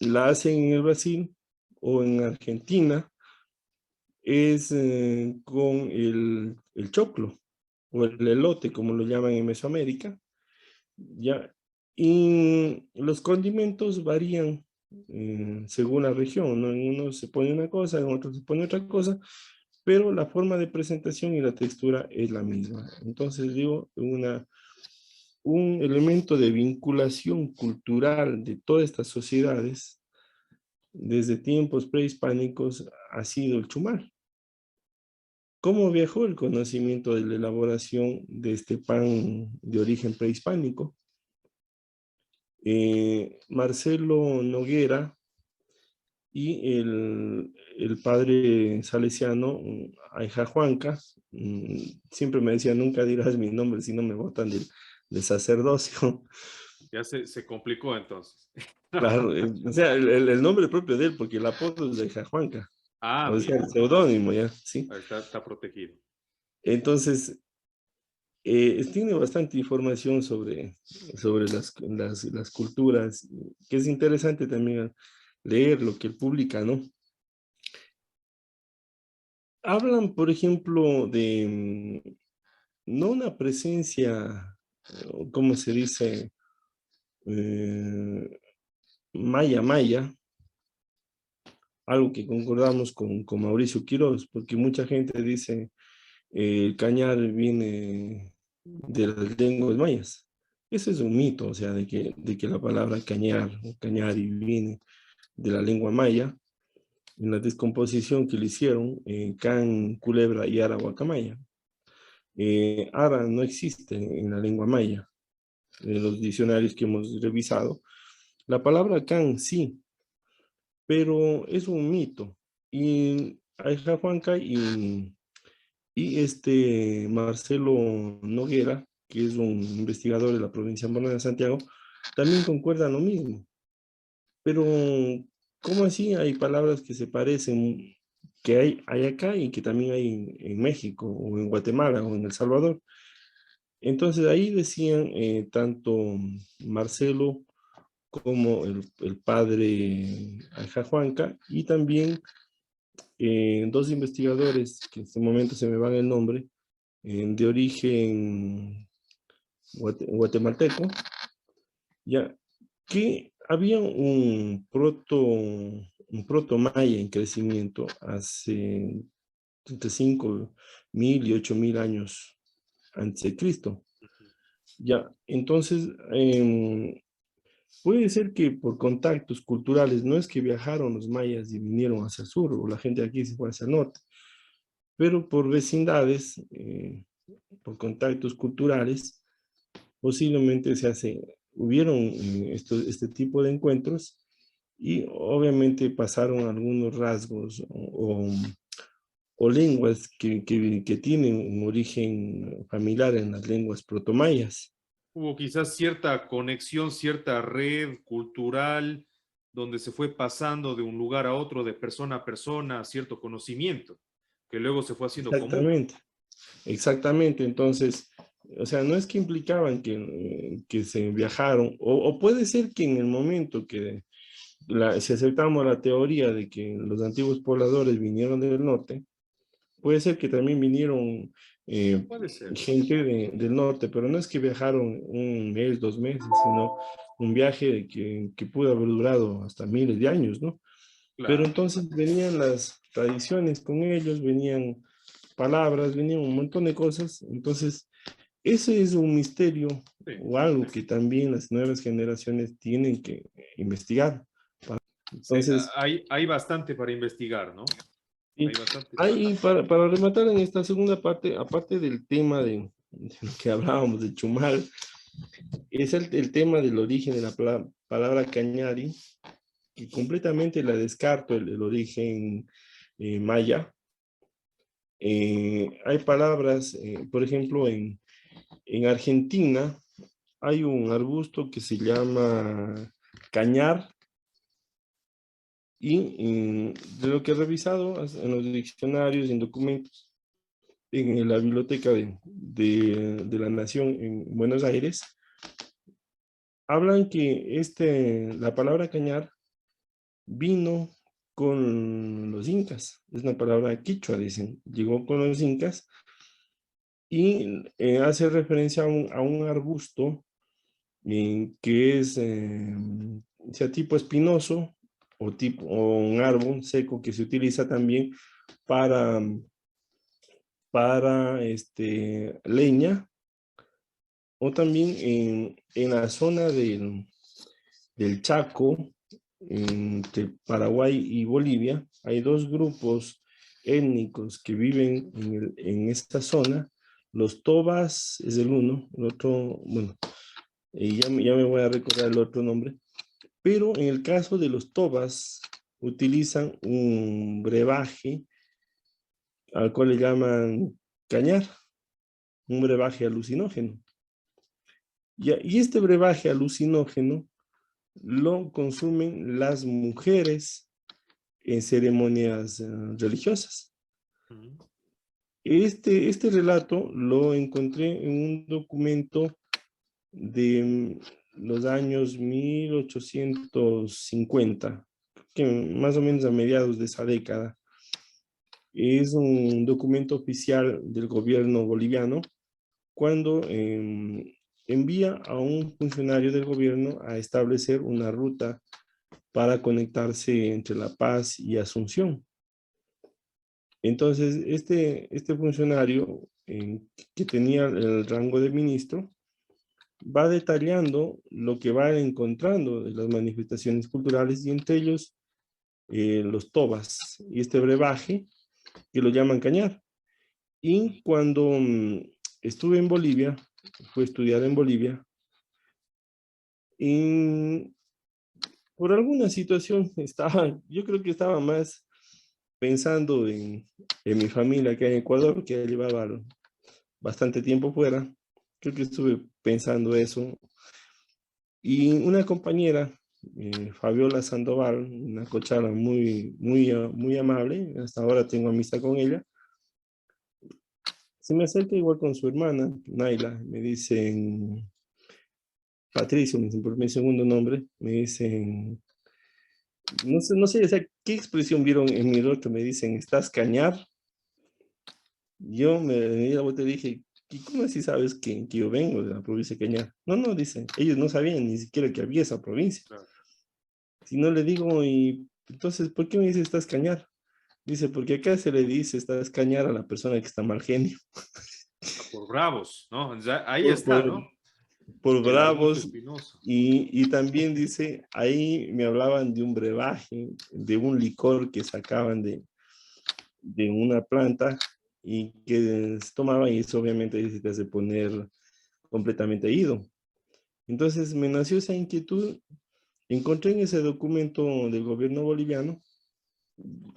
la hacen en el Brasil o en Argentina es con el choclo o el elote, como lo llaman en Mesoamérica, ¿ya? Y los condimentos varían según la región, ¿no? En unos se pone una cosa, en otros se pone otra cosa, pero la forma de presentación y la textura es la misma. Entonces, digo, un elemento de vinculación cultural de todas estas sociedades desde tiempos prehispánicos ha sido el chumal. ¿Cómo viajó el conocimiento de la elaboración de este pan de origen prehispánico? Marcelo Noguera y el padre salesiano Ayjahuanca, siempre me decía, nunca dirás mi nombre si no me botan del sacerdocio. Ya se complicó entonces. Claro, o sea, el nombre propio de él, porque el apodo es de Ayjahuanca, Ah, o sea, bien. el seudónimo, ya, ¿sí? Está protegido. Entonces, tiene bastante información sobre las culturas, que es interesante también leer lo que él publica, ¿no? Hablan, por ejemplo, de no una presencia, ¿cómo se dice? Eh, maya, algo que concordamos con Mauricio Quiroz, porque mucha gente dice el cañar viene de las lenguas mayas. Eso es un mito, o sea, de que la palabra cañar o cañari viene de la lengua maya, en la descomposición que le hicieron can, culebra y ara guacamaya. Ara no existe en la lengua maya, en los diccionarios que hemos revisado. La palabra can sí, pero es un mito. Y Aija Juanca y este Marcelo Noguera, que es un investigador de la provincia Morona de Santiago, también concuerdan lo mismo. Pero, ¿cómo así? Hay palabras que se parecen, que hay acá y que también hay en México, o en Guatemala, o en El Salvador. Entonces ahí decían tanto Marcelo como el padre Ajajuanca y también dos investigadores, que en este momento se me van el nombre, de origen guatemalteco, ya que había un proto maya en crecimiento hace 35.000 y 8.000 años antes de Cristo. Ya, entonces, puede ser que por contactos culturales, no es que viajaron los mayas y vinieron hacia el sur, o la gente de aquí se fue hacia el norte, pero por vecindades, por contactos culturales, posiblemente hubieron este tipo de encuentros y obviamente pasaron algunos rasgos o lenguas que tienen un origen familiar en las lenguas protomayas. Hubo quizás cierta conexión, cierta red cultural, donde se fue pasando de un lugar a otro, de persona a persona, cierto conocimiento, que luego se fue haciendo común. Exactamente, exactamente. Entonces, o sea, no es que implicaban que se viajaron, o puede ser que en el momento que si aceptamos la teoría de que los antiguos pobladores vinieron del norte, puede ser que también vinieron eh, Puede ser, gente del norte, pero no es que viajaron un mes, 2 meses, sino un viaje que pudo haber durado hasta miles de años, ¿no? Pero claro. entonces venían las tradiciones con ellos, venían palabras, venían un montón de cosas. Entonces, ese es un misterio Sí. o algo que también las nuevas generaciones tienen que investigar. Sí, Entonces, hay bastante para investigar, ¿no? y Hay bastante. ahí para rematar en esta segunda parte, aparte del tema de lo que hablábamos de Chumal, es el tema del origen de la palabra cañari, que completamente la descarto el origen maya. Hay palabras, por ejemplo, en Argentina hay un arbusto que se llama cañar y de lo que he revisado en los diccionarios y en documentos en la biblioteca de la Nación en Buenos Aires, hablan que la palabra cañar vino con los incas, es una palabra quichua, dicen, llegó con los incas y hace referencia a un arbusto que es, sea tipo espinoso o un árbol seco que se utiliza también para, leña, o también en la zona del Chaco, entre Paraguay y Bolivia, hay dos grupos étnicos que viven en esta zona. Los Tobas es el uno, el otro, bueno, ya me voy a recordar el otro nombre, pero en el caso de los Tobas utilizan un brebaje al cual le llaman cañar, un brebaje alucinógeno. Y este brebaje alucinógeno lo consumen las mujeres en ceremonias religiosas. Este relato lo encontré en un documento de los años 1850, que más o menos a mediados de esa década. Es un documento oficial del gobierno boliviano cuando envía a un funcionario del gobierno a establecer una ruta para conectarse entre La Paz y Asunción. Entonces, este funcionario que tenía el rango de ministro va detallando lo que va encontrando de las manifestaciones culturales y entre ellos los tobas y este brebaje que lo llaman cañar. Y cuando estuve en Bolivia, fui a estudiar en Bolivia, y por alguna situación yo creo que estaba más pensando en mi familia acá en Ecuador, que llevaba bastante tiempo fuera. Creo que estuve pensando eso. Y una compañera, Fabiola Sandoval, una cochara muy amable, hasta ahora tengo amistad con ella, se me acerca igual con su hermana, Naila, me dicen, Patricio, me dicen por mi segundo nombre, me dicen, no sé, o sea, ¿qué expresión vieron en mi rostro? Me dicen, ¿estás cañar? Yo me di la vuelta y dije, ¿y cómo así sabes que yo vengo de la provincia de Cañar? No, no, dicen, ellos no sabían ni siquiera que había esa provincia. Claro. Si no le digo, y entonces, ¿por qué me dice estás cañar? Dice, porque acá se le dice estás cañar a la persona que está mal genio. Por bravos, ¿no? Ya, ahí Por, está, por, ¿no? por El arbusto bravos. espinoso. Y también dice, ahí me hablaban de un brebaje, de un licor que sacaban de una planta y que se tomaba, y eso obviamente dice, te hace poner completamente ido. Entonces me nació esa inquietud, encontré en ese documento del gobierno boliviano,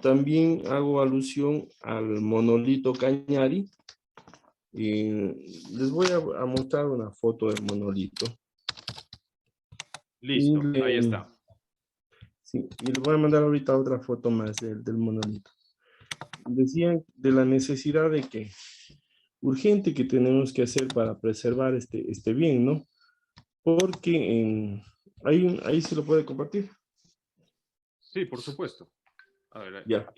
también hago alusión al monolito Cañari, y les voy a mostrar una foto del monolito. Y, Listo, ahí está. sí, y les voy a mandar ahorita otra foto más del monolito. Decían de la necesidad de que, urgente que tenemos que hacer para preservar este bien, ¿no? Porque ahí se lo puede compartir. Sí, por supuesto. A ver, Ya.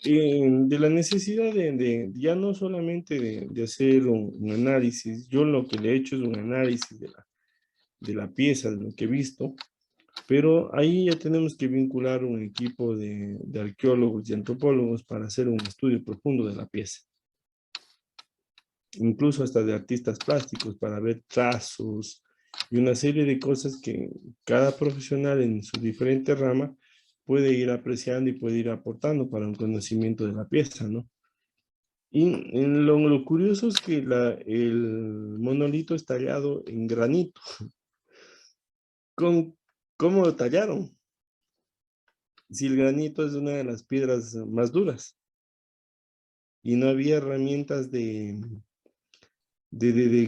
De la necesidad ya no solamente de hacer un análisis, yo lo que le he hecho es un análisis de la pieza, de lo que he visto, pero ahí ya tenemos que vincular un equipo de arqueólogos y antropólogos para hacer un estudio profundo de la pieza, incluso hasta de artistas plásticos para ver trazos y una serie de cosas que cada profesional en su diferente rama puede ir apreciando y puede ir aportando para un conocimiento de la pieza, ¿no? Y lo curioso es que el monolito es tallado en granito. ¿Cómo lo tallaron? Si el granito es una de las piedras más duras y no había herramientas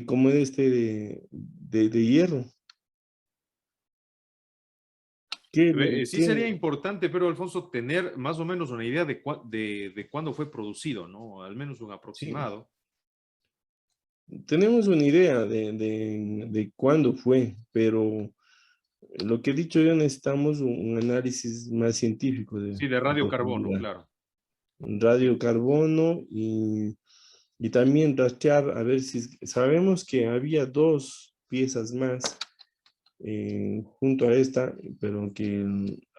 como de hierro. Sí sería importante, pero Alfonso, tener más o menos una idea de cuándo fue producido, ¿no? Al menos un Sí, aproximado. tenemos una idea de cuándo fue, pero lo que he dicho yo, necesitamos un análisis más científico Sí, de en radiocarbono, profundidad. claro. Radiocarbono y también rastrear a ver si sabemos que había dos piezas más junto a esta, pero que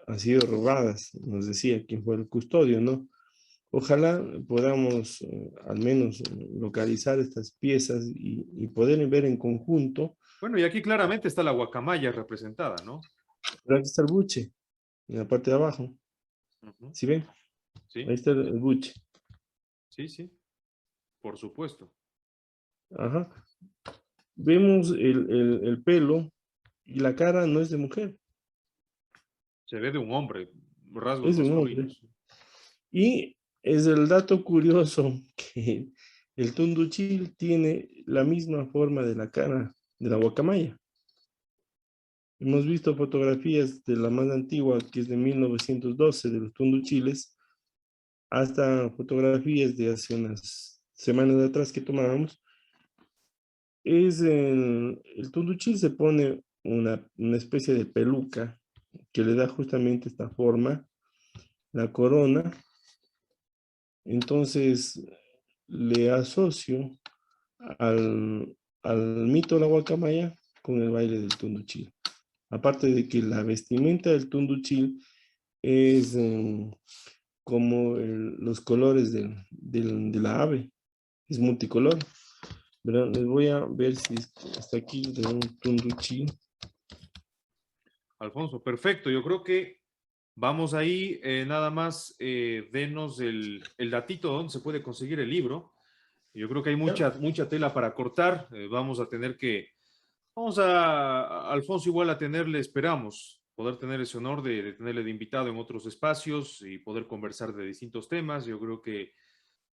han sido robadas. Nos decía quién fue el custodio, ¿no? Ojalá podamos al menos localizar estas piezas y poder ver en conjunto. Bueno, y aquí claramente está la guacamaya representada, ¿no? Pero aquí está el buche, en la parte de abajo. Ujú. ¿Sí ven? Ahí Sí, está el buche. sí, sí, por supuesto. Ajá. Vemos el pelo y la cara no es de mujer, Se ve de un hombre, rasgos es de un hombre. masculinos. Y es el dato curioso que el tunduchil tiene la misma forma de la cara de la guacamaya. Hemos visto fotografías de la más antigua, que es de 1912, de los tunduchiles, hasta fotografías de hace unas semanas atrás que tomábamos. El tunduchil se pone una especie de peluca que le da justamente esta forma, la corona. Entonces le asocio al mito de la guacamaya con el baile del tunduchil. Aparte de que la vestimenta del tunduchil es como los colores de la ave, es multicolor. ¿Verdad? Les voy a ver si está aquí de un tunduchil. Alfonso, perfecto. Yo creo que vamos ahí, nada más denos el datito donde se puede conseguir el libro. Yo creo que hay ¿Ya? mucha tela para cortar. Vamos a tener que, vamos a Alfonso igual a tenerle, esperamos, poder tener ese honor de tenerle de invitado en otros espacios y poder conversar de distintos temas. Yo creo que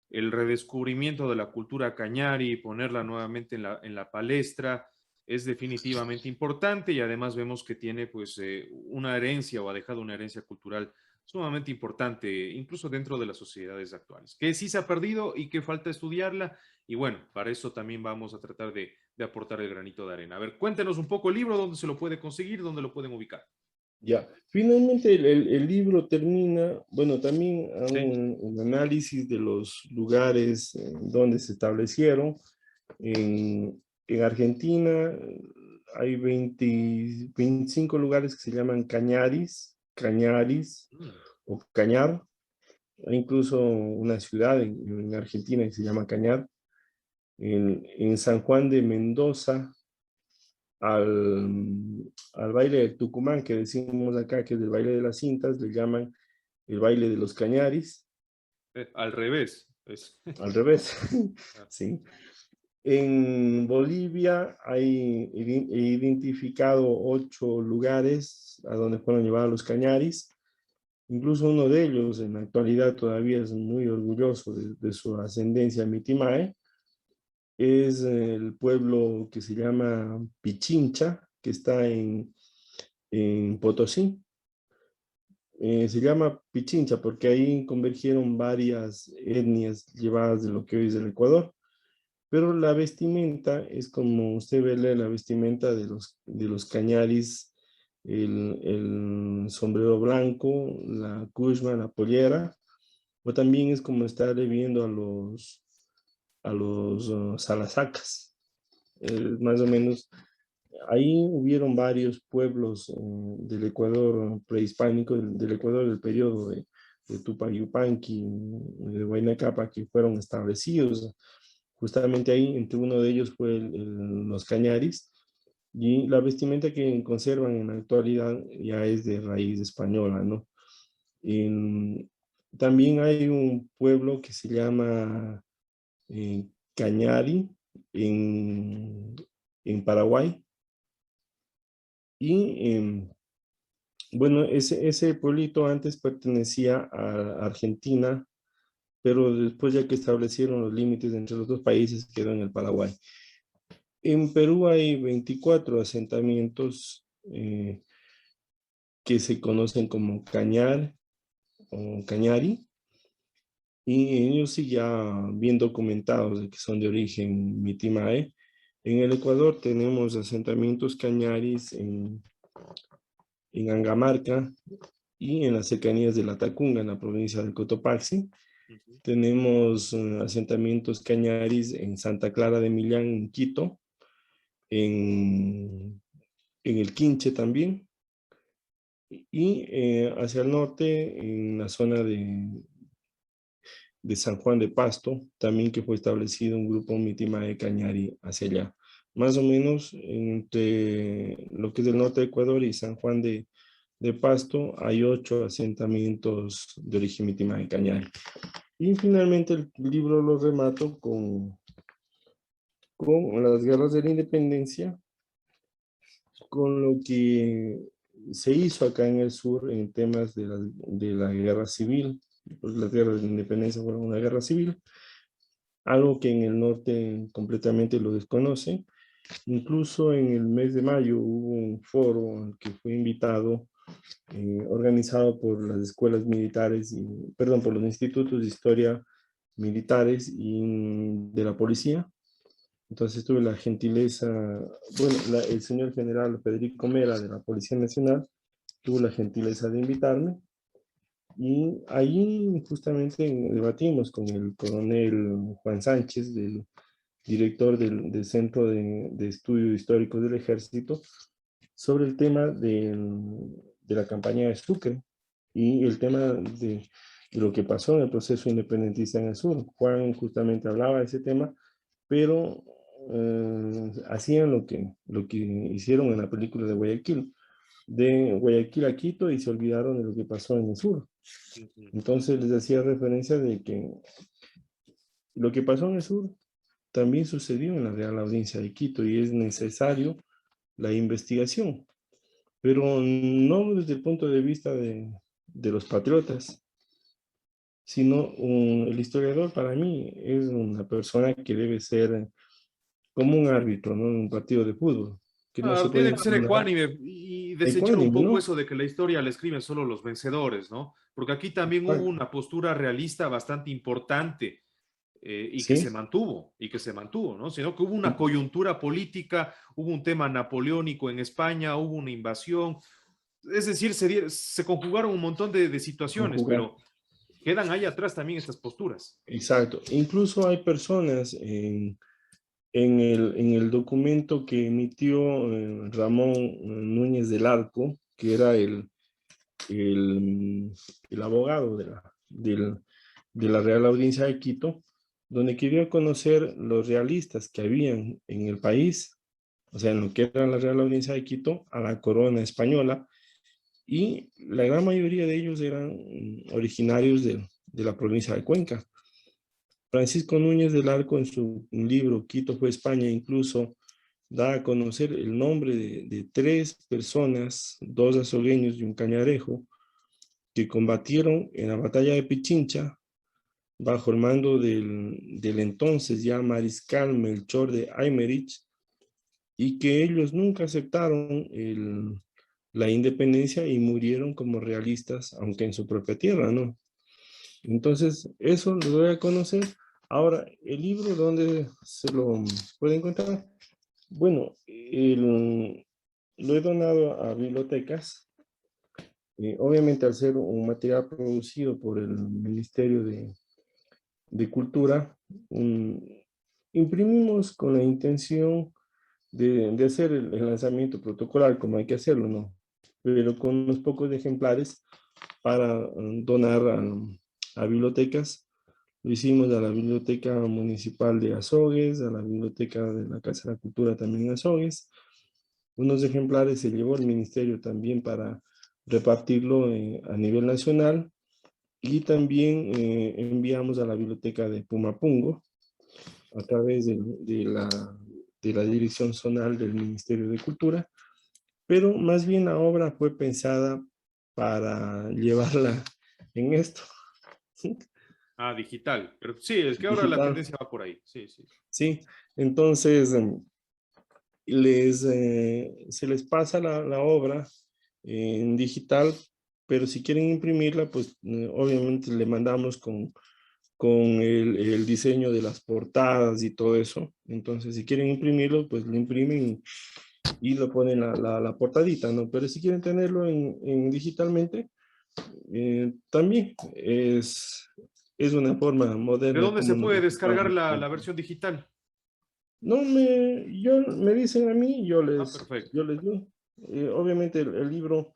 el redescubrimiento de la cultura cañari, ponerla nuevamente en la palestra, es definitivamente importante y además vemos que tiene pues una herencia o ha dejado una herencia cultural sumamente importante, incluso dentro de las sociedades actuales, que sí se ha perdido y que falta estudiarla y bueno, para eso también vamos a tratar de aportar el granito de arena. A ver, cuéntenos un poco el libro, dónde se lo puede conseguir, dónde lo pueden ubicar. Ya. Finalmente el libro termina, bueno, también hago Sí. un análisis de los lugares donde se establecieron. En Argentina hay 25 lugares que se llaman cañaris, cañaris Mm. o cañar. Hay incluso una ciudad en Argentina que se llama Cañar. En San Juan de Mendoza, al baile del Tucumán, que decimos acá que es el baile de las cintas, le llaman el baile de los cañaris, Al revés. Es. al revés. Sí. En Bolivia he identificado 8 lugares a donde fueron llevados los cañaris. Incluso uno de ellos en la actualidad todavía es muy orgulloso de su ascendencia mitimae. Es el pueblo que se llama Pichincha, que está en Potosí. Se llama Pichincha porque ahí convergieron varias etnias llevadas de lo que hoy es el Ecuador. Pero la vestimenta es como usted ve la vestimenta de los cañaris, el sombrero blanco, la cushma, la pollera, o también es como estarle viendo a los salasacas. Más o menos, ahí hubieron varios pueblos del Ecuador prehispánico, del Ecuador del periodo de Tupac Yupanqui, de Huayna Capac, que fueron establecidos. Justamente ahí, entre uno de ellos fue los cañaris, y la vestimenta que conservan en la actualidad ya es de raíz española, ¿no? En- También hay un pueblo que se llama eh, Cañari en, en Paraguay, y bueno, ese pueblito antes pertenecía a Argentina, pero después ya que establecieron los límites entre los dos países quedó en el Paraguay. En Perú hay 24 asentamientos que se conocen como Cañar o Cañari, y ellos sí ya bien documentados de que son de origen mitimae. En el Ecuador tenemos asentamientos cañaris en Angamarca y en las cercanías de La Tacunga, en la provincia del Cotopaxi. Tenemos asentamientos cañaris en Santa Clara de Millán, en Quito, en el Quinche también, y hacia el norte, en la zona de San Juan de Pasto, también que fue establecido un grupo Mitimae Cañari hacia allá. Más o menos entre lo que es el norte de Ecuador y San Juan de Pasto, hay 8 asentamientos de origen Mitimae Cañari. Y finalmente el libro lo remato con las guerras de la independencia, con lo que se hizo acá en el sur en temas de la guerra civil. Pues las guerras de la independencia fueron una guerra civil, algo que en el norte completamente lo desconocen. Incluso en el mes de mayo hubo un foro al que fue invitado, organizado por las escuelas militares, perdón, por los institutos de historia militares y de la policía. Entonces tuve la gentileza, bueno, el señor general Federico Mera de la Policía Nacional tuvo la gentileza de invitarme, y ahí justamente debatimos con el coronel Juan Sánchez, del director del Centro de Estudios Históricos del Ejército, sobre el tema de la campaña de Sucre y el tema de lo que pasó en el proceso independentista en el sur. Juan justamente hablaba de ese tema, pero hacían lo que hicieron en la película de Guayaquil a Quito, y se olvidaron de lo que pasó en el sur. Entonces les hacía referencia de que lo que pasó en el sur también sucedió en la Real Audiencia de Quito, y es necesario la investigación, pero no desde el punto de vista de los patriotas, sino el historiador para mí es una persona que debe ser como un árbitro, ¿no? En un partido de fútbol, que no se Claro, puede tiene que ser inclinar. ecuánime y desechar un Ecuánime, poco ¿no? eso de que la historia la escriben solo los vencedores, ¿no? Porque aquí también hubo Exacto. una postura realista bastante importante, Sí, y que se mantuvo, ¿no? Sino que hubo una coyuntura política, hubo un tema napoleónico en España, hubo una invasión, es decir, se conjugaron un montón de situaciones, conjugar. pero quedan ahí atrás también estas posturas. Exacto. Incluso hay personas en el documento que emitió Ramón Núñez del Arco, que era el, el abogado de la Real Audiencia de Quito, donde quería conocer los realistas que habían en el país, o sea, en lo que era la Real Audiencia de Quito, a la corona española, y la gran mayoría de ellos eran originarios de la provincia de Cuenca. Francisco Núñez del Arco, en su libro Quito fue España, incluso da a conocer el nombre de 3 personas, 2 azogueños y un cañarejo, que combatieron en la batalla de Pichincha bajo el mando del entonces ya mariscal Melchor de Aymerich, y que ellos nunca aceptaron la independencia y murieron como realistas, aunque en su propia tierra, ¿no? Entonces, eso lo doy a conocer. Ahora, el libro, ¿dónde se lo puede encontrar? Bueno, lo he donado a bibliotecas. Obviamente, al ser un material producido por el Ministerio de Cultura, imprimimos con la intención de hacer el lanzamiento protocolar, como hay que hacerlo, ¿no? Pero con unos pocos ejemplares para donar a bibliotecas. Lo hicimos a la Biblioteca Municipal de Azogues, a la Biblioteca de la Casa de la Cultura también en Azogues. Unos ejemplares se llevó el ministerio también para repartirlo a nivel nacional, y también enviamos a la Biblioteca de Pumapungo a través de la Dirección Zonal del Ministerio de Cultura, pero más bien la obra fue pensada para llevarla en esto, Ah, digital. Pero sí, es que ahora la digital. tendencia va por ahí. Sí, sí. Sí, entonces se les pasa la obra en digital, pero si quieren imprimirla, pues obviamente le mandamos con el diseño de las portadas y todo eso. Entonces, si quieren imprimirlo, pues lo imprimen y lo ponen la portadita, ¿no? Pero si quieren tenerlo en digitalmente, también es una forma ¿De moderna dónde se como nos puede descargar ocupamos. la versión digital? No, me dicen a mí, Ah, perfecto. yo les doy. Obviamente el libro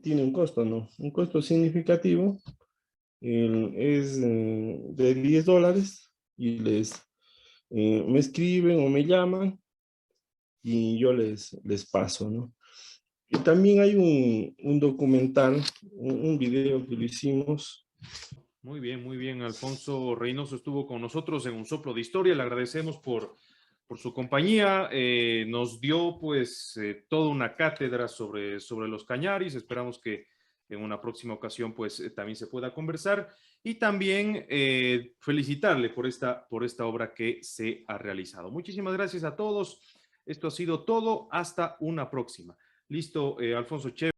tiene un costo, ¿no? Un costo significativo. Es de $10 y me escriben o me llaman y yo les paso, ¿no? Y también hay un documental, un video que lo hicimos. Muy bien. Alfonso Reynoso estuvo con nosotros en Un Soplo de Historia. Le agradecemos por su compañía. Nos dio pues toda una cátedra sobre los Cañaris. Esperamos que en una próxima ocasión pues también se pueda conversar. Y también felicitarle por esta obra que se ha realizado. Muchísimas gracias a todos. Esto ha sido todo. Hasta una próxima. Listo, Alfonso Che.